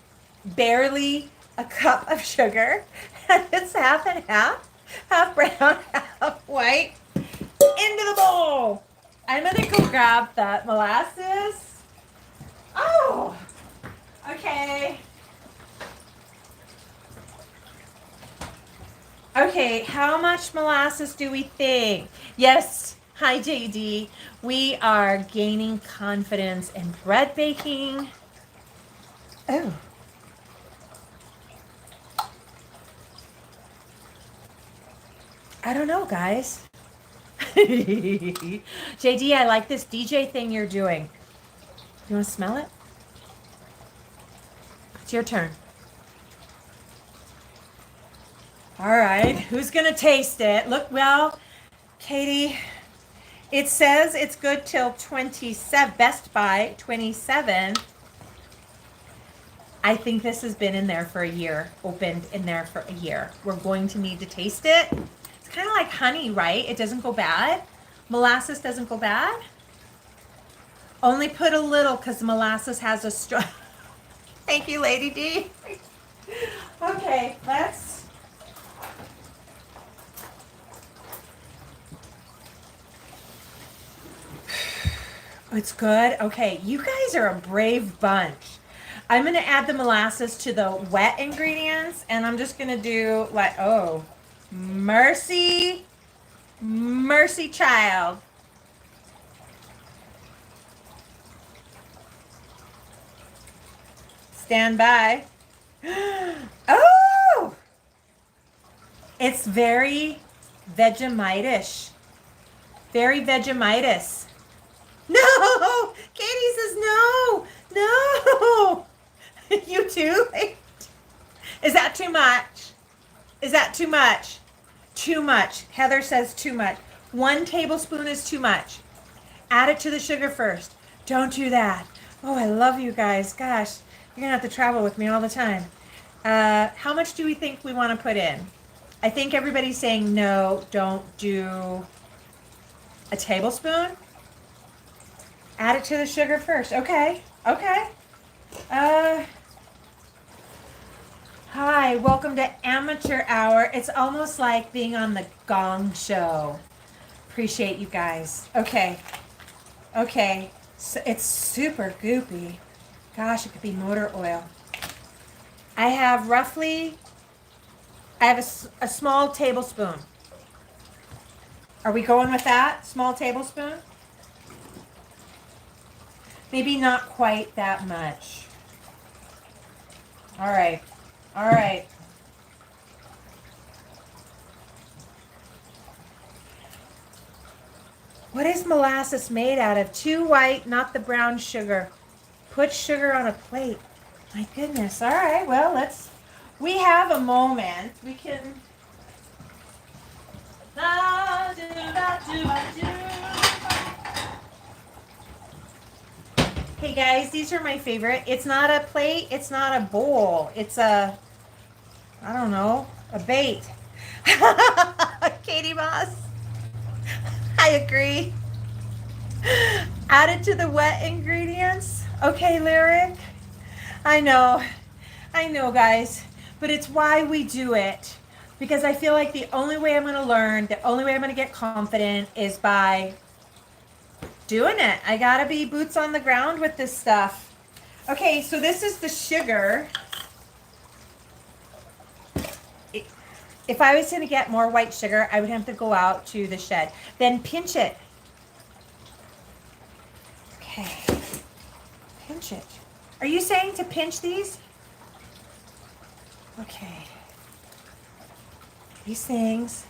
S1: barely a cup of sugar, and it's half and half brown, half white, into the bowl. I'm gonna go grab the molasses. Oh, okay. Okay, how much molasses do we think? Yes, hi JD. We are gaining confidence in bread baking. Oh. I don't know, guys. JD, I like this DJ thing you're doing. You want to smell it? It's your turn. All right, who's going to taste it? Look, well, Katie, it says it's good till 27, Best by 27. I think this has been in there for a year, opened in there for a year. We're going to need to taste it. Kind of like honey, right? It doesn't go bad. Molasses doesn't go bad. Only put a little because molasses has a strong. Thank you, Lady D. Okay, let's. It's good. Okay, you guys are a brave bunch. I'm going to add the molasses to the wet ingredients, and I'm just going to do like, oh, mercy, mercy child. Stand by. Oh! It's very Vegemite-ish. Very Vegemite-ish. No! Katie says no! No! You too? Is that too much? Is that too much? Too much. Heather says too much. 1 tablespoon is too much. Add it to the sugar first. Don't do that. Oh, I love you guys. Gosh, you're going to have to travel with me all the time. How much do we think we want to put in? I think everybody's saying no, don't do a tablespoon. Add it to the sugar first. Okay. Okay. Hi, welcome to Amateur Hour. It's almost like being on the Gong Show. Appreciate you guys. Okay. Okay. So it's super goopy. Gosh, it could be motor oil. I have a small tablespoon. Are we going with that? Small tablespoon? Maybe not quite that much. All right. All right. What is molasses made out of? Too white, not the brown sugar. Put sugar on a plate. My goodness. All right. Well, we have a moment. We can. Hey guys, these are my favorite. It's not a plate, it's not a bowl. It's a, I don't know, a bait. Katie Moss, I agree. Add it to the wet ingredients. Okay, Lyric. I know, guys, but it's why we do it. Because I feel like the only way I'm going to learn, the only way I'm going to get confident is by doing it. I got to be boots on the ground with this stuff. Okay, so this is the sugar. If I was going to get more white sugar, I would have to go out to the shed. Then pinch it. Okay. Pinch it. Are you saying to pinch these? Okay. These things.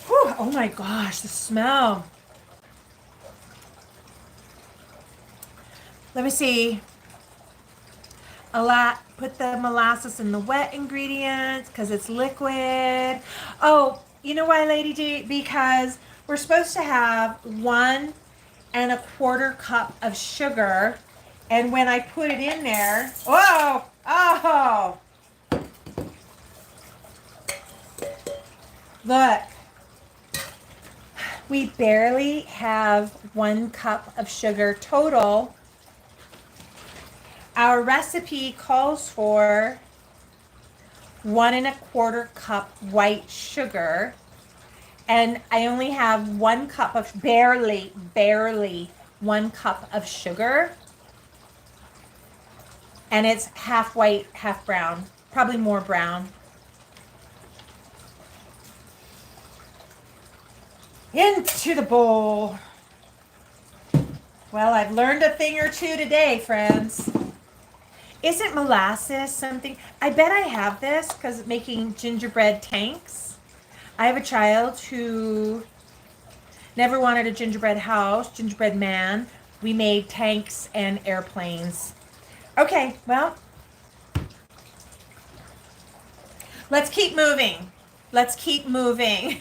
S1: Whew, oh my gosh, the smell. Let me see. Put the molasses in the wet ingredients because it's liquid. Oh, you know why, Lady D? Because we're supposed to have 1¼ cup of sugar. And when I put it in there, whoa, oh, look, we barely have 1 cup of sugar total. Our recipe calls for 1¼ cup white sugar, and I only have 1 cup of barely 1 cup of sugar, and it's half white, half brown, probably more brown. Into the bowl. Well, I've learned a thing or two today, friends. Isn't molasses something? I bet I have this because making gingerbread tanks. I have a child who never wanted a gingerbread house, gingerbread man. We made tanks and airplanes. Okay, well, let's keep moving. Let's keep moving.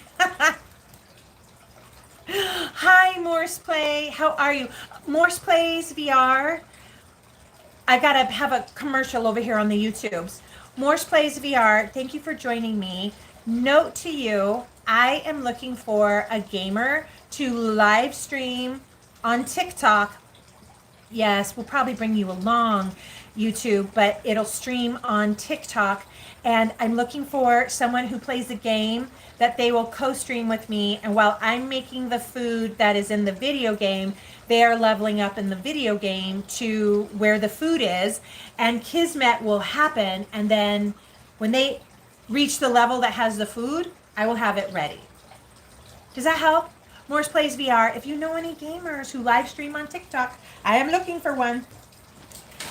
S1: Hi, Morse Play. How are you? Morse Plays VR. I gotta have a commercial over here on the YouTubes. Morse Plays VR, thank you for joining me. Note to you, I am looking for a gamer to live stream on TikTok. Yes, we'll probably bring you along, YouTube, but it'll stream on TikTok. And I'm looking for someone who plays a game that they will co-stream with me. And while I'm making the food that is in the video game, they are leveling up in the video game to where the food is. And Kismet will happen. And then when they reach the level that has the food, I will have it ready. Does that help? Morse Plays VR. If you know any gamers who live stream on TikTok, I am looking for one.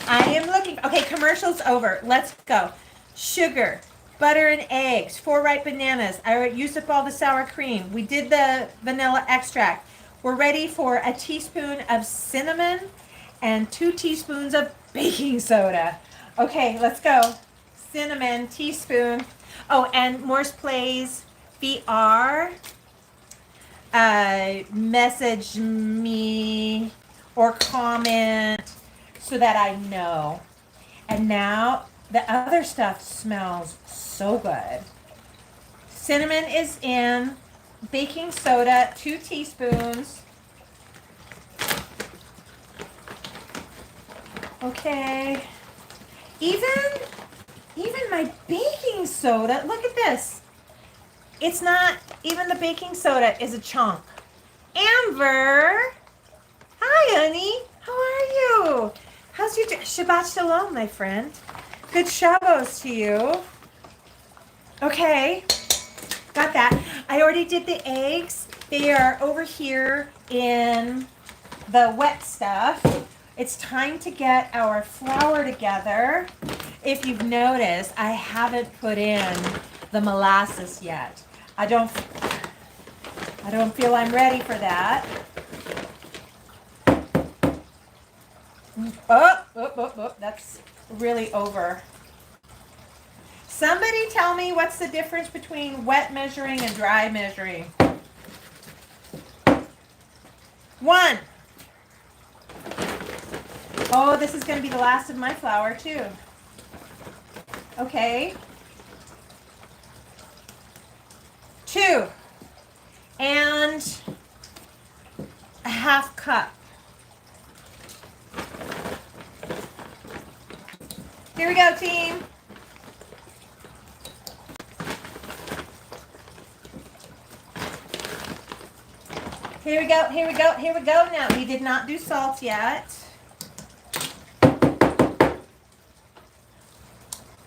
S1: I am looking. Okay, commercial's over. Let's go. Sugar, butter and eggs, 4 ripe bananas. I used up all the sour cream. We did the vanilla extract. We're ready for a teaspoon of cinnamon and 2 teaspoons of baking soda. Okay, let's go. Cinnamon, teaspoon. Oh, and Morse Plays VR. Message me or comment so that I know. And now the other stuff smells so good. Cinnamon is in, baking soda, 2 teaspoons. Okay. Even my baking soda, look at this. It's not, even the baking soda is a chunk. Amber. Hi, honey. How are you? How's your Shabbat Shalom, my friend? Good Shabbos to you. Okay. Got that. I already did the eggs. They are over here in the wet stuff. It's time to get our flour together. If you've noticed, I haven't put in the molasses yet. I don't feel I'm ready for that. Oh, that's really over. Somebody tell me what's the difference between wet measuring and dry measuring. 1. Oh, this is going to be the last of my flour too. Okay. 2. And a half cup. Here we go, team. Here we go, here we go, here we go. Now, we did not do salt yet.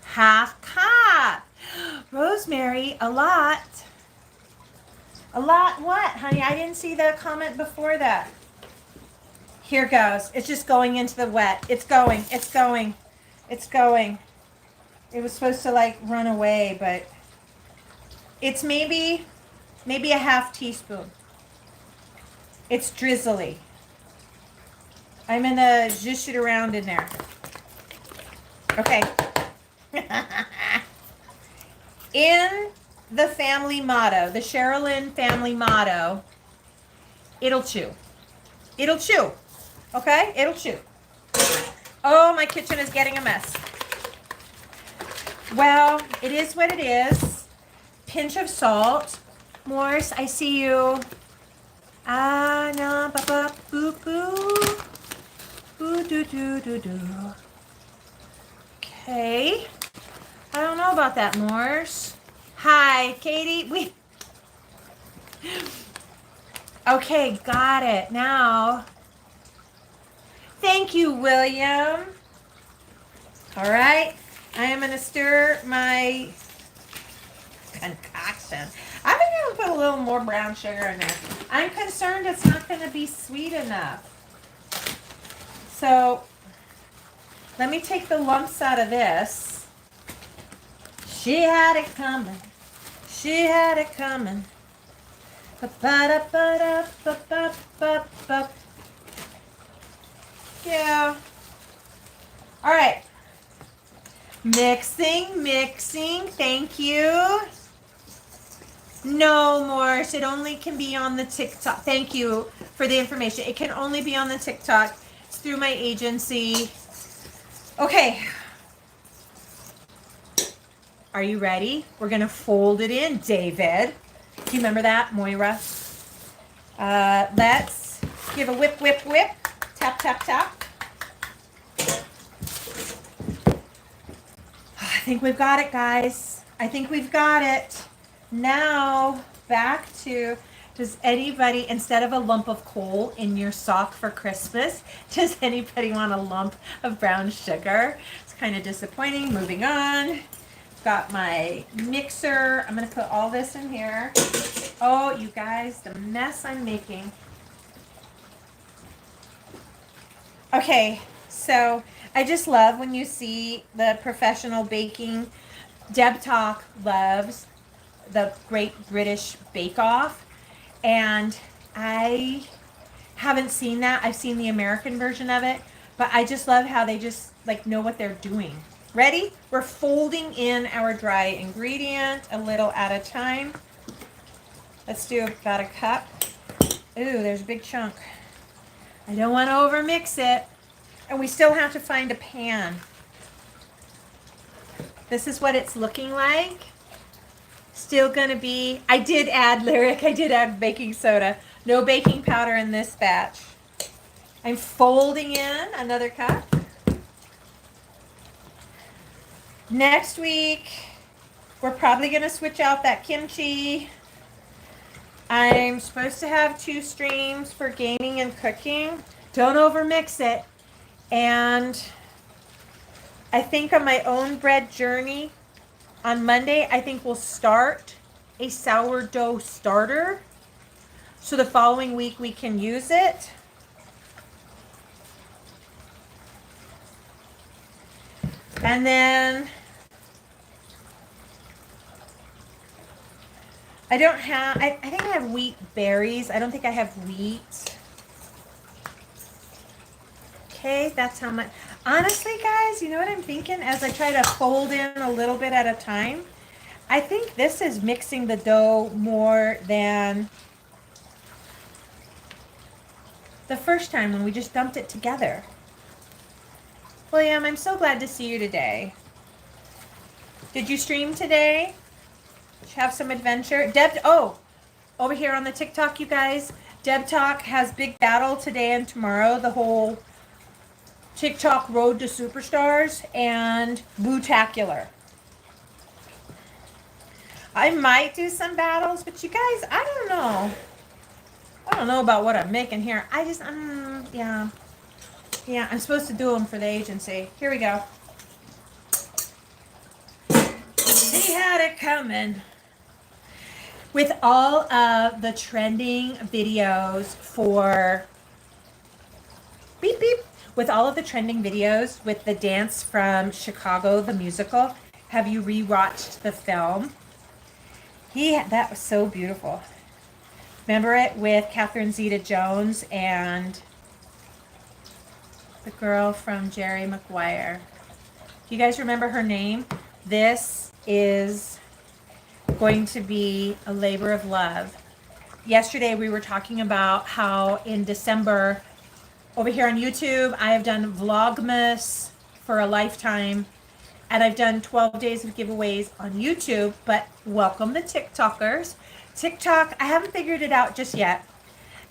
S1: Half cup. Rosemary, a lot. A lot what, honey? I didn't see the comment before that. Here goes. It's just going into the wet. It's going, it's going, it's going. It was supposed to like run away, but it's maybe a half teaspoon. It's drizzly. I'm gonna zhish it around in there. Okay. In the family motto, the Sherilyn family motto, it'll chew. It'll chew. Okay? It'll chew. Oh, my kitchen is getting a mess. Well, it is what it is. Pinch of salt. Morse, I see you. Ah, na, ba, ba, boo, boo. Boo, doo, doo, doo, doo. Okay. I don't know about that, Morse. Hi, Katie. Okay, got it. Now, thank you, William. All right. I am going to stir my concoction. I'm going to put a little more brown sugar in there. I'm concerned it's not going to be sweet enough. So let me take the lumps out of this. She had it coming. She had it coming. Yeah. All right. Mixing, mixing. Thank you. No, Morse. It only can be on the TikTok. Thank you for the information. It can only be on the TikTok. It's through my agency. Okay. Are you ready? We're going to fold it in, David. Do you remember that, Moira? Let's give a whip, whip, whip. Tap, tap, tap. I think we've got it, guys. I think we've got it. Now, back to, does anybody, instead of a lump of coal in your sock for Christmas, does anybody want a lump of brown sugar? It's kind of disappointing. Moving on. Got my mixer. I'm going to put all this in here. Oh, you guys, the mess I'm making. Okay, so I just love when you see the professional baking. Deb Talk loves the Great British Bake Off, and I haven't seen that. I've seen the American version of it, but I just love how they just like know what they're doing. Ready? We're folding in our dry ingredient a little at a time. Let's do about a cup. Ooh, there's a big chunk. I don't want to overmix it. And we still have to find a pan. This is what it's looking like. Still gonna be, I did add baking soda. No baking powder in this batch. I'm folding in another cup. Next week, we're probably gonna switch out that kimchi. I'm supposed to have 2 streams for gaming and cooking. Don't overmix it. And I think on my own bread journey, on Monday, I think we'll start a sourdough starter. So the following week we can use it. And then I don't have, I think I have wheat berries. I don't think I have wheat. Okay, that's how much. Honestly, guys, you know what I'm thinking as I try to fold in a little bit at a time? I think this is mixing the dough more than the first time when we just dumped it together. William, I'm so glad to see you today. Did you stream today? Did you have some adventure? Deb, oh, over here on the TikTok, you guys, Deb Talk has big battle today and tomorrow, the whole TikTok Road to Superstars and Bootacular. I might do some battles, but you guys, I don't know. I don't know about what I'm making here. I just, yeah. Yeah, I'm supposed to do them for the agency. Here we go. He had it coming. With all of the trending videos for beep beep, with all of the trending videos with the dance from Chicago the musical, have you rewatched the film? That was so beautiful. Remember it with Catherine Zeta-Jones and the girl from Jerry Maguire. Do you guys remember her name? This is going to be a labor of love. Yesterday we were talking about how in December over here on YouTube I have done Vlogmas for a lifetime, and I've done 12 days of giveaways on YouTube, but welcome the TikTokers. TikTok, I haven't figured it out just yet.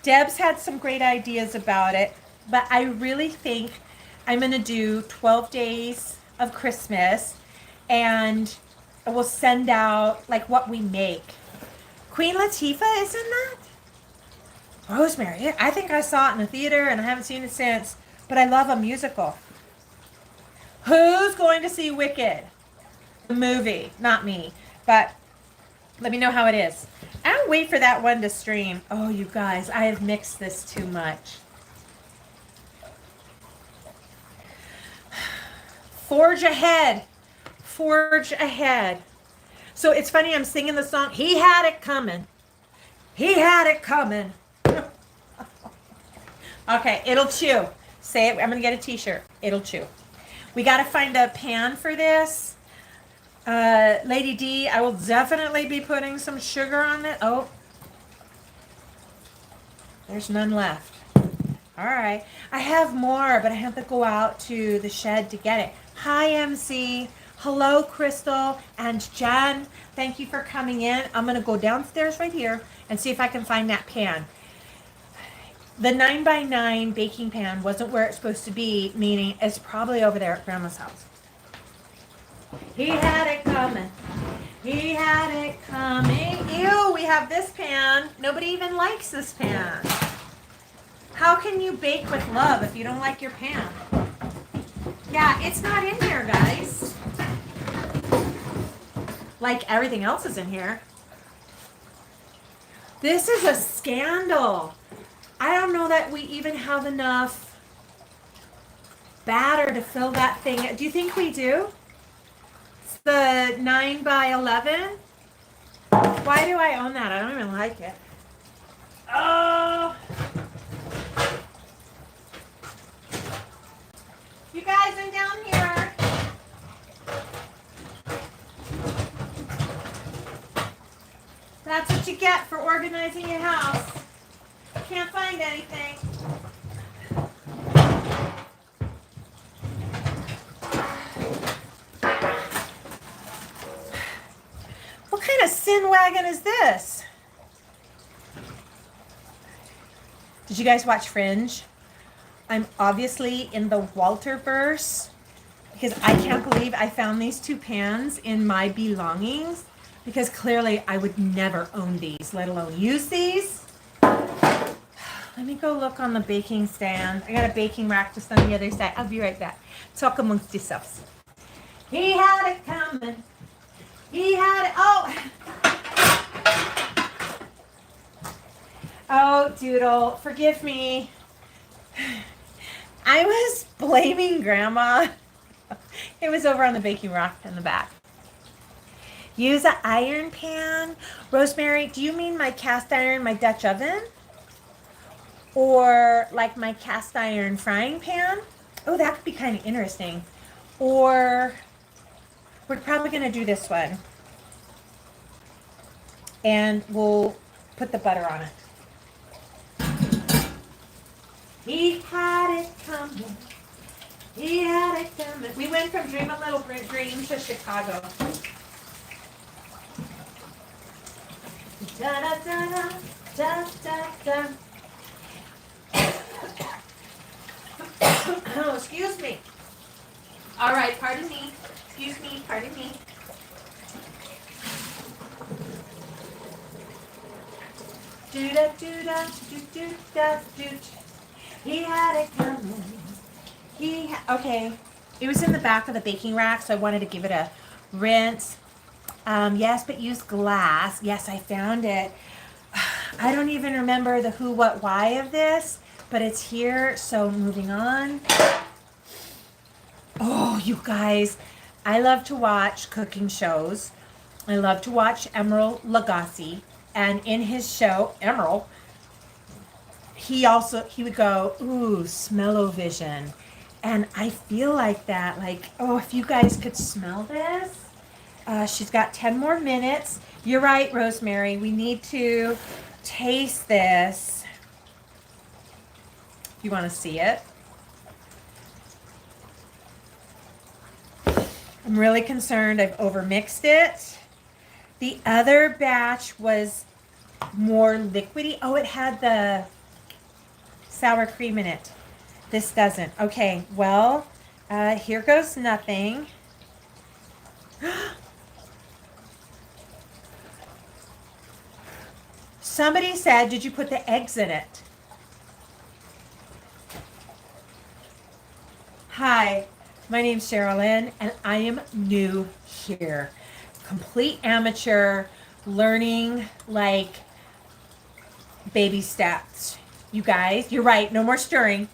S1: Deb's had some great ideas about it, but I really think I'm going to do 12 days of Christmas, and we'll send out like what we make. Queen Latifah is in that? Rosemary, I think I saw it in the theater and I haven't seen it since, but I love a musical. Who's going to see Wicked? The movie, not me, but let me know how it is. I'll wait for that one to stream. Oh, you guys, I have mixed this too much. Forge ahead. Forge ahead. So it's funny, I'm singing the song, He Had It Coming. He had it coming. Okay, it'll chew. Say it, I'm going to get a t-shirt. It'll chew. We got to find a pan for this. Lady D, I will definitely be putting some sugar on it. Oh, there's none left. All right. I have more, but I have to go out to the shed to get it. Hi, MC. Hello, Crystal and Jen. Thank you for coming in. I'm going to go downstairs right here and see if I can find that pan. The 9x9 baking pan wasn't where it's supposed to be, meaning it's probably over there at Grandma's house. He had it coming. He had it coming. Ew, we have this pan. Nobody even likes this pan. How can you bake with love if you don't like your pan? Yeah, it's not in here, guys. Like everything else is in here. This is a scandal. I don't know that we even have enough batter to fill that thing. Do you think we do? It's the 9x11. Why do I own that? I don't even like it. Oh. You guys, I'm down here. That's what you get for organizing your house. Can't find anything. What kind of sin wagon is this? Did you guys watch Fringe? I'm obviously in the Walter-verse because I can't believe I found these two pans in my belongings, because clearly I would never own these, let alone use these. Let me go look on the baking stand. I got a baking rack just on the other side. I'll be right back. Talk amongst yourselves. He had it coming. He had it. Oh. Oh, Doodle, forgive me. I was blaming Grandma. It was over on the baking rack in the back. Use an iron pan. Rosemary, do you mean my cast iron, my Dutch oven? Or like my cast iron frying pan? Oh, that could be kind of interesting. Or we're probably going to do this one. And we'll put the butter on it. He had it coming. He had it coming. We went from Dream a Little Dream to Chicago. Da da da da da da. Oh, excuse me. All right, pardon me. Excuse me, pardon me. Do da do da do do da do. He had it coming. Okay. It was in the back of the baking rack, so I wanted to give it a rinse. Yes, but use glass. Yes, I found it. I don't even remember the who, what, why of this, but it's here. So moving on. Oh, you guys, I love to watch cooking shows. I love to watch Emeril Lagasse, and in his show, Emeril, he would go, ooh, smell-o-vision. And I feel like that, like, oh, if you guys could smell this. She's got 10 more minutes. You're right, Rosemary. We need to taste this. You want to see it? I'm really concerned I've overmixed it. The other batch was more liquidy. Oh, it had the sour cream in it. This doesn't. Okay, well, here goes nothing. Somebody said, did you put the eggs in it? Hi, my name's Sherilyn, and I am new here. Complete amateur, learning like baby steps. You guys, you're right, no more stirring.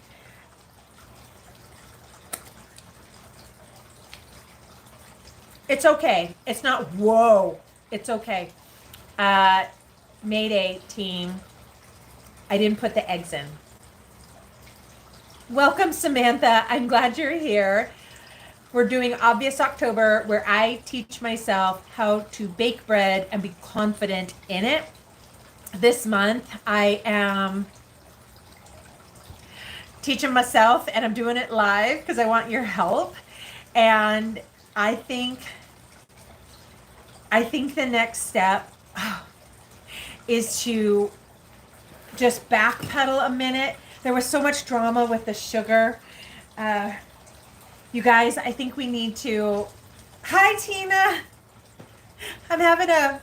S1: It's okay. It's not, whoa. It's okay. Mayday team. I didn't put the eggs in. Welcome, Samantha. I'm glad you're here. We're doing Obvious October, where I teach myself how to bake bread and be confident in it. This month, I am teaching myself, and I'm doing it live because I want your help. And I think the next step is to just backpedal a minute. There was so much drama with the sugar. You guys, I think we need to... Hi, Tina. I'm having a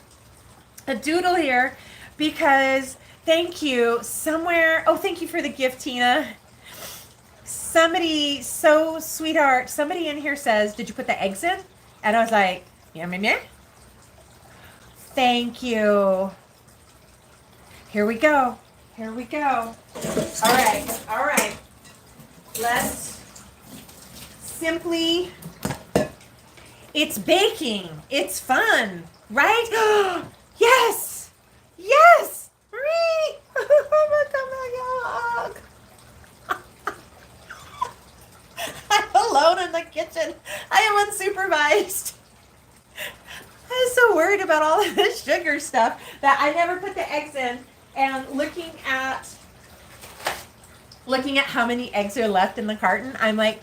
S1: doodle here because thank you somewhere. Oh, thank you for the gift, Tina. Somebody, so sweetheart, somebody in here says, did you put the eggs in? And I was like, yeah. Thank you. Here we go. Here we go. All right. Let's simply, it's baking. It's fun, right? Yes. Marie. Oh my God. I'm alone in the kitchen. I am unsupervised. I was so worried about all of this sugar stuff that I never put the eggs in. And looking at how many eggs are left in the carton, I'm like,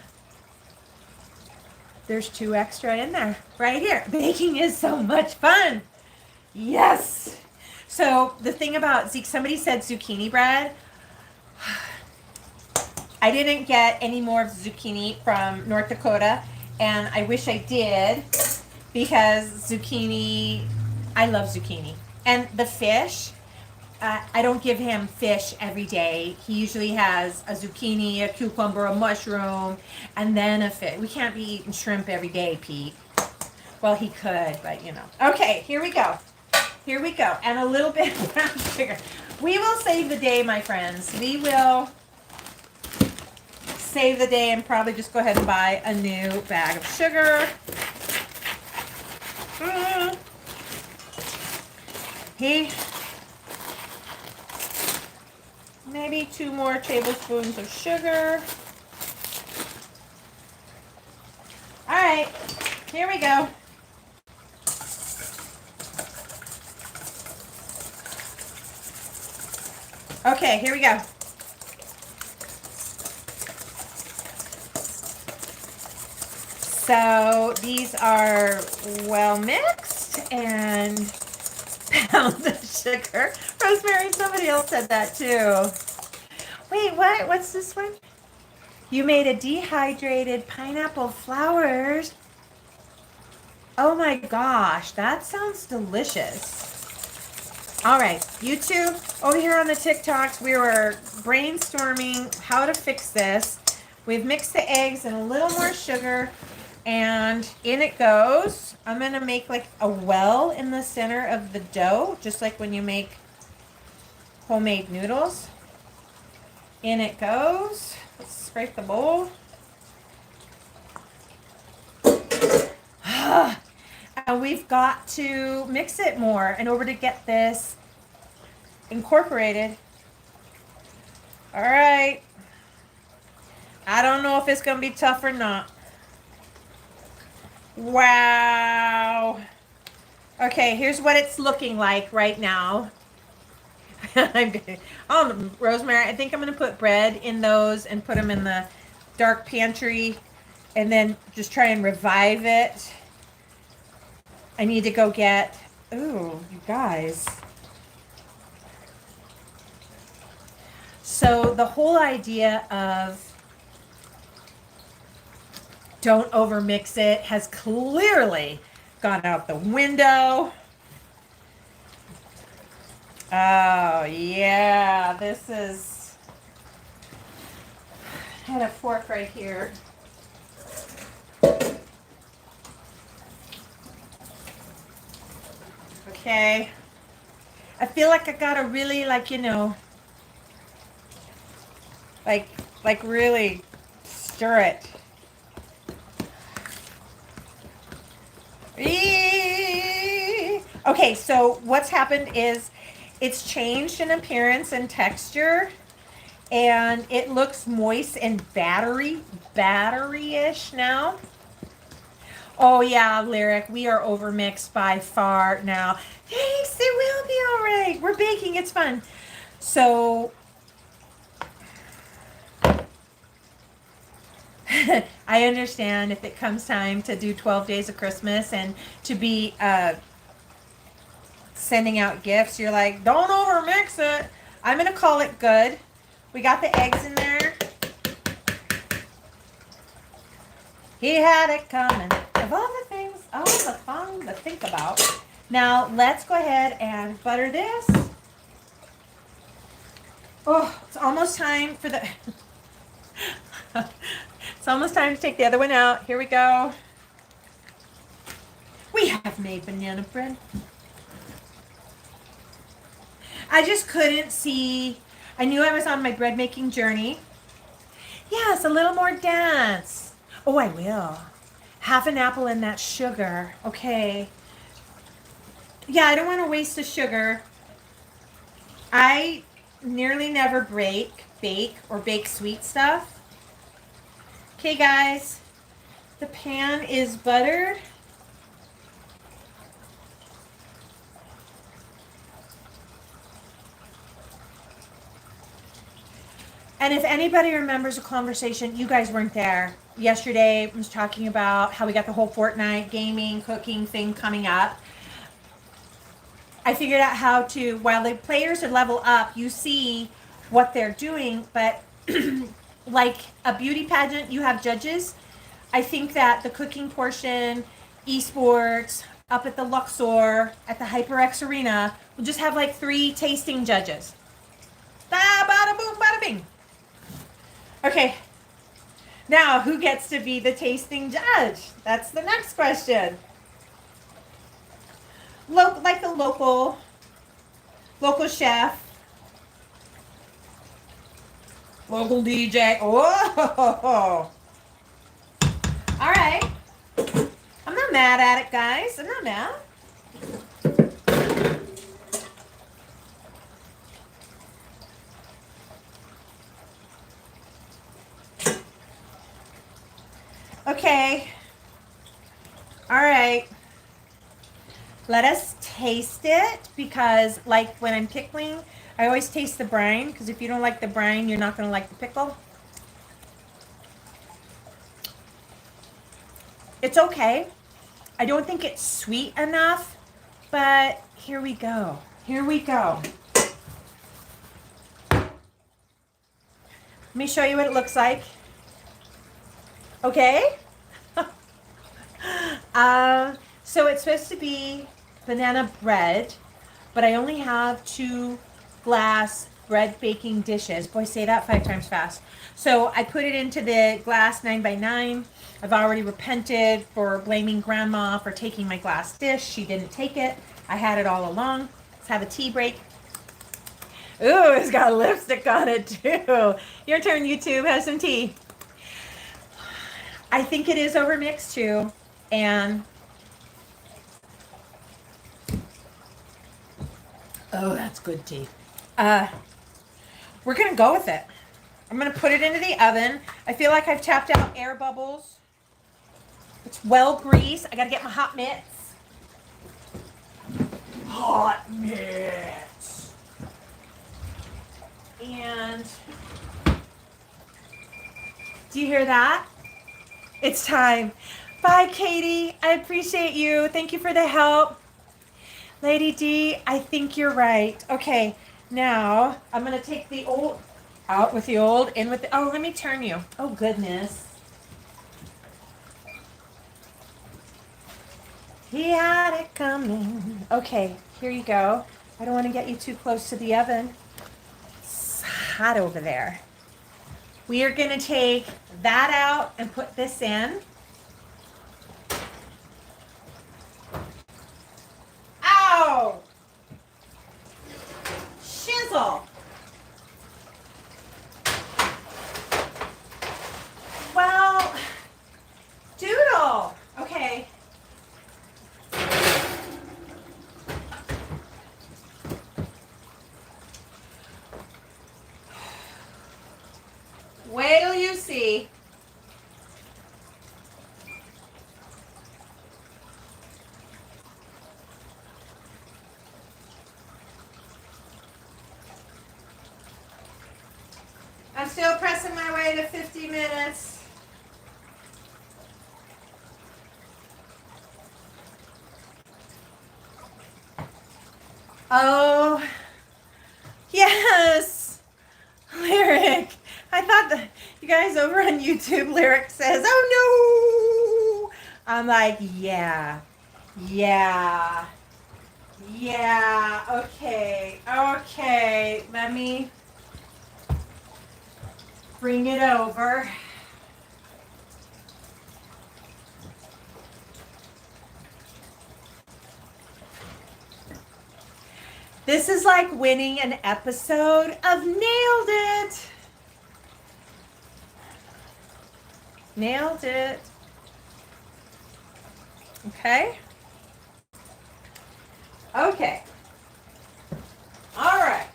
S1: there's 2 extra in there right here. Baking is so much fun. Yes. So the thing about somebody said zucchini bread. I didn't get any more of zucchini from North Dakota, and I wish I did because zucchini, I love zucchini. And the fish, I don't give him fish every day. He usually has a zucchini, a cucumber, a mushroom, and then a fish. We can't be eating shrimp every day, Pete. Well, he could, but you know. Okay, here we go. And a little bit of brown sugar. We will save the day, my friends. We will save the day and probably just go ahead and buy a new bag of sugar. Maybe 2 more tablespoons of sugar. right, here we go. Okay, here we go. So these are well mixed and pounds of sugar. Rosemary, somebody else said that too. Wait, what? What's this one? You made a dehydrated pineapple flowers. Oh my gosh, that sounds delicious. All right, you two over here on the TikToks, we were brainstorming how to fix this. We've mixed the eggs and a little more sugar, and in it goes. I'm gonna make like a well in the center of the dough, just like when you make homemade noodles. In it goes. Let's scrape the bowl. And we've got to mix it more in order to get this incorporated. All right. I don't know if it's going to be tough or not. Wow. Okay, here's what it's looking like right now. Rosemary, I think I'm going to put bread in those and put them in the dark pantry and then just try and revive it. I need to go get, ooh, you guys. So the whole idea of don't overmix it has clearly gone out the window. Oh, yeah, this is, I had a fork right here. Okay. I feel like I gotta really, like, you know, like really stir it. Okay, so what's happened is it's changed in appearance and texture, and it looks moist and battery-ish now. Oh yeah, Lyric, we are overmixed by far now. Thanks, it will be all right. We're baking, it's fun. So I understand if it comes time to do 12 days of Christmas and to be sending out gifts, you're like, don't overmix it. I'm going to call it good. We got the eggs in there. He had it coming. Of all the things, all the fun to think about. Now, let's go ahead and butter this. Oh, it's almost time for the... It's almost time to take the other one out. Here we go. We have made banana bread. I just couldn't see. I knew I was on my bread making journey. Yes, a little more dense. Oh, I will. Half an apple in that sugar. Okay. Yeah, I don't want to waste the sugar. I nearly never bake sweet stuff. Okay, guys. The pan is buttered. And if anybody remembers a conversation, you guys weren't there. Yesterday, I was talking about how we got the whole Fortnite gaming, cooking thing coming up. I figured out how to, while the players are level up, you see what they're doing, but like a beauty pageant, you have judges. I think that the cooking portion, esports, up at the Luxor, at the HyperX Arena, we'll just have like 3 tasting judges. Bada boom, bada bing. Okay, now who gets to be the tasting judge? That's the next question. Like the local chef, local DJ. Oh, all right. I'm not mad at it, guys. I'm not mad. Okay. right. Let us taste it because, like, when I'm pickling, I always taste the brine because if you don't like the brine, you're not going to like the pickle. It's okay. I don't think it's sweet enough, but here we go. Here we go. Let me show you what it looks like. Okay? So it's supposed to be banana bread, but I only have 2 glass bread baking dishes. Boy, say that 5 times fast. So I put it into the glass 9x9. I've already repented for blaming grandma for taking my glass dish. She didn't take it. I had it all along. Let's have a tea break. Ooh, it's got lipstick on it too. Your turn, YouTube. Have some tea. I think it is overmixed too. And oh, that's good tea. We're gonna go with it. I'm gonna put it into the oven. I feel like I've tapped out air bubbles. It's well greased. I gotta get my hot mitts. Hot mitts. And do you hear that? It's time. Bye, Katie. I appreciate you. Thank you for the help. Lady D, I think you're right. Okay, now I'm going to take the old out with the old, in with the, oh, let me turn you. Oh, goodness. He had it coming. Okay, here you go. I don't want to get you too close to the oven. It's hot over there. We are going to take that out and put this in. Ow! Shizzle! Well, doodle! Okay. Wait till you see. I'm still pressing my way to 50 minutes. Oh, yes. Lyric. I thought that you guys over on YouTube, Lyric says, oh no. I'm like, yeah, yeah, yeah. Okay, okay. Let me bring it over. This is like winning an episode of Nailed It. Nailed it. Okay. Okay. All right.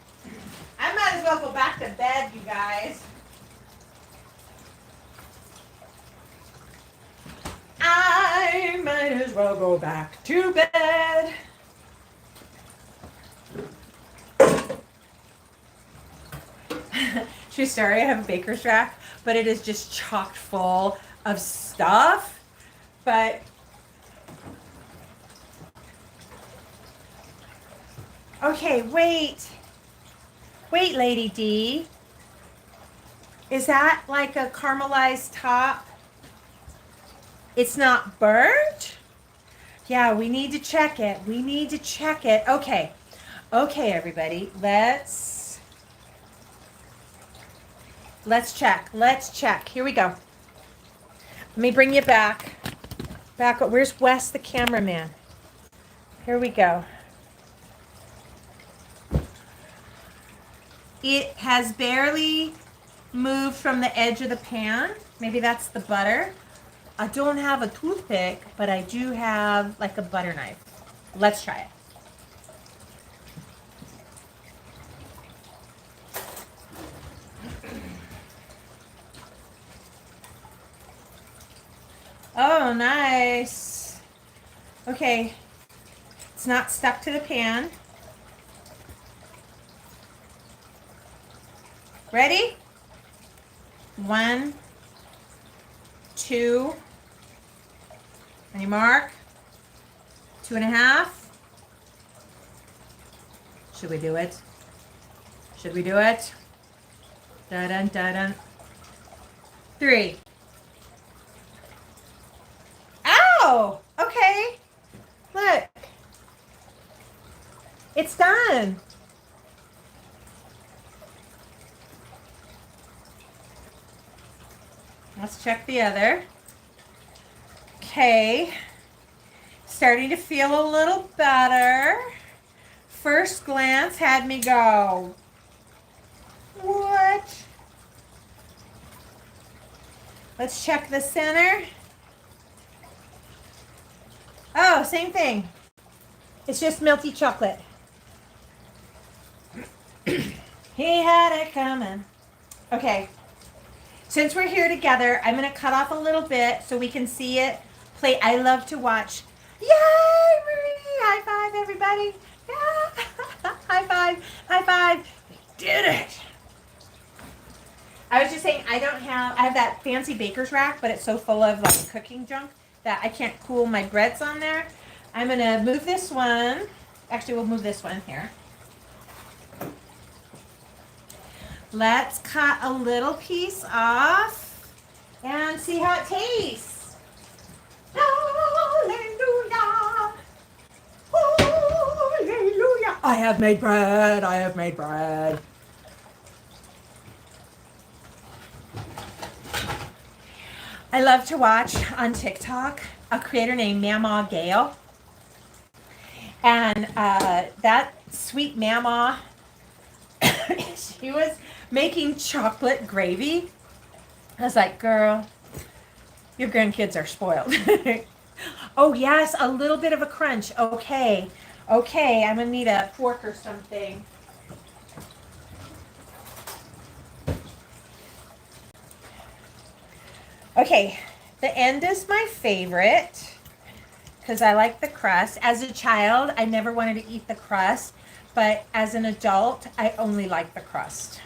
S1: I might as well go back to bed, you guys. I might as well go back to bed. True story, I have a baker's rack, but it is just chock full of stuff. But okay, wait. Wait, Lady D. Is that like a caramelized top? It's not burnt? Yeah, we need to check it. We need to check it. Okay. Okay, everybody. Let's check. Let's check. Here we go. Let me bring you back. Back. Where's Wes, the cameraman? Here we go. It has barely moved from the edge of the pan. Maybe that's the butter. I don't have a toothpick, but I do have like a butter knife. Let's try it. Oh, nice. Okay, it's not stuck to the pan. Ready? 1, 2, on your mark, 2.5. Should we do it? Should we do it? Da-dun, da-dun. 3. Ow! Okay. Look. It's done. Let's check the other. Okay. Starting to feel a little better. First glance had me go, what? Let's check the center. Oh, same thing. It's just melty chocolate. He had it coming. Okay. Since we're here together, I'm going to cut off a little bit so we can see it play. I love to watch. Yay, Marie! High five, everybody. Yeah. High five. High five. We did it. I was just saying, I have that fancy baker's rack, but it's so full of like cooking junk that I can't cool my breads on there. I'm going to move this one. Actually, we'll move this one here. Let's cut a little piece off and see how it tastes. Hallelujah. Hallelujah. I have made bread. I have made bread. I love to watch on TikTok a creator named Mama Gail. And that sweet Mama, she was making chocolate gravy. I was like, girl, your grandkids are spoiled. Oh, yes, a little bit of a crunch. Okay. Okay, I'm going to need a fork or something. Okay, the end is my favorite because I like the crust. As a child, I never wanted to eat the crust, but as an adult, I only like the crust.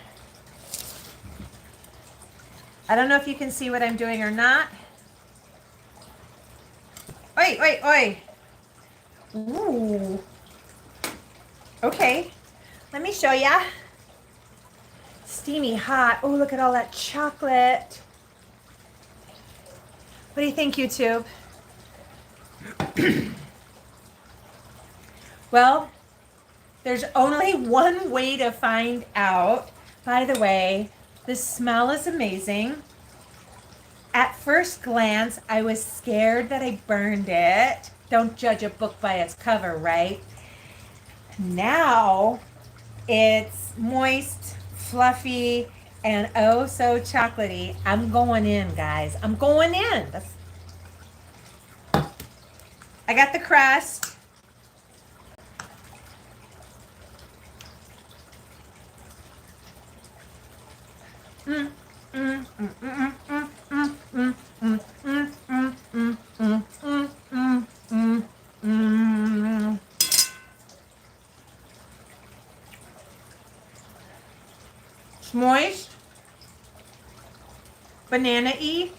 S1: I don't know if you can see what I'm doing or not. Oi, oi, oi. Ooh. Okay, let me show ya. Steamy hot. Oh, look at all that chocolate. What do you think, YouTube? Well, there's only one way to find out. By the way, the smell is amazing. At first glance, I was scared that I burned it. Don't judge a book by its cover, right? Now, it's moist, fluffy, and oh so chocolatey. I'm going in, guys. I'm going in. I got the crust. It's moist, banana-y.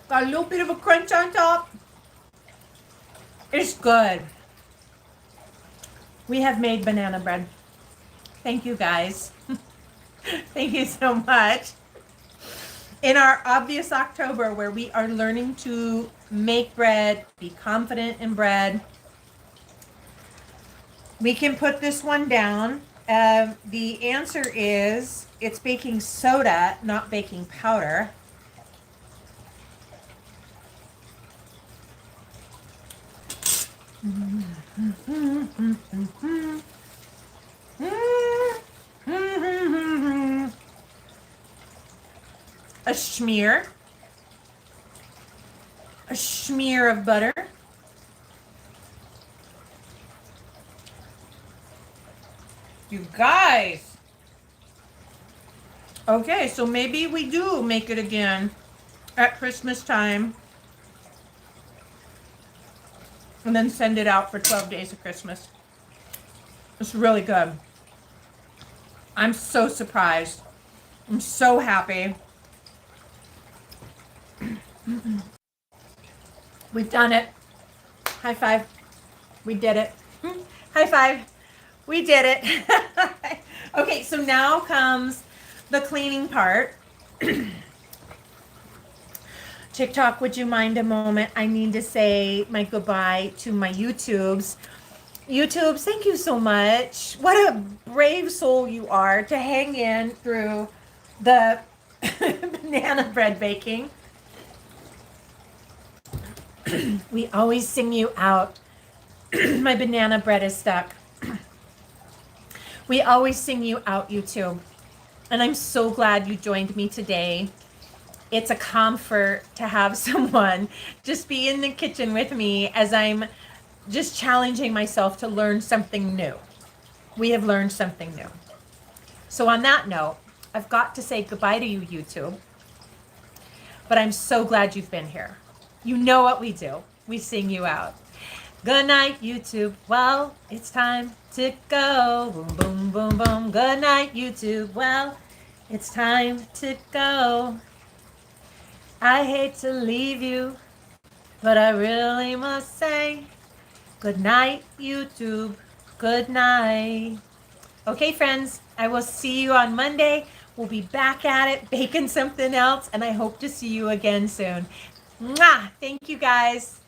S1: Got a little bit of a crunch on top. It's good. We have made banana bread. Thank you, guys. Thank you so much. In our Obvious October, where we are learning to make bread, be confident in bread, we can put this one down. The answer is it's baking soda, not baking powder. A smear of butter. You guys. Okay, so maybe we do make it again at Christmas time. and then send it out for 12 days of Christmas. It's really good. I'm so surprised. I'm so happy. We've done it. High five. We did it. High five. We did it. Okay, so now comes the cleaning part. TikTok, would you mind a moment? I need to say my goodbye to my YouTubes. YouTubes, thank you so much. What a brave soul you are to hang in through the banana bread baking. We always sing you out. My banana bread is stuck. We always sing you out, YouTube. And I'm so glad you joined me today. It's a comfort to have someone just be in the kitchen with me as I'm just challenging myself to learn something new. We have learned something new. So on that note, I've got to say goodbye to you, YouTube. But I'm so glad you've been here. You know what we do. We sing you out. Good night, YouTube. Well, it's time to go. Boom, boom, boom, boom. Good night, YouTube. Well, it's time to go. I hate to leave you, but I really must say, good night, YouTube. Good night. Okay, friends, I will see you on Monday. We'll be back at it, baking something else, and I hope to see you again soon. Mwah! Thank you, guys.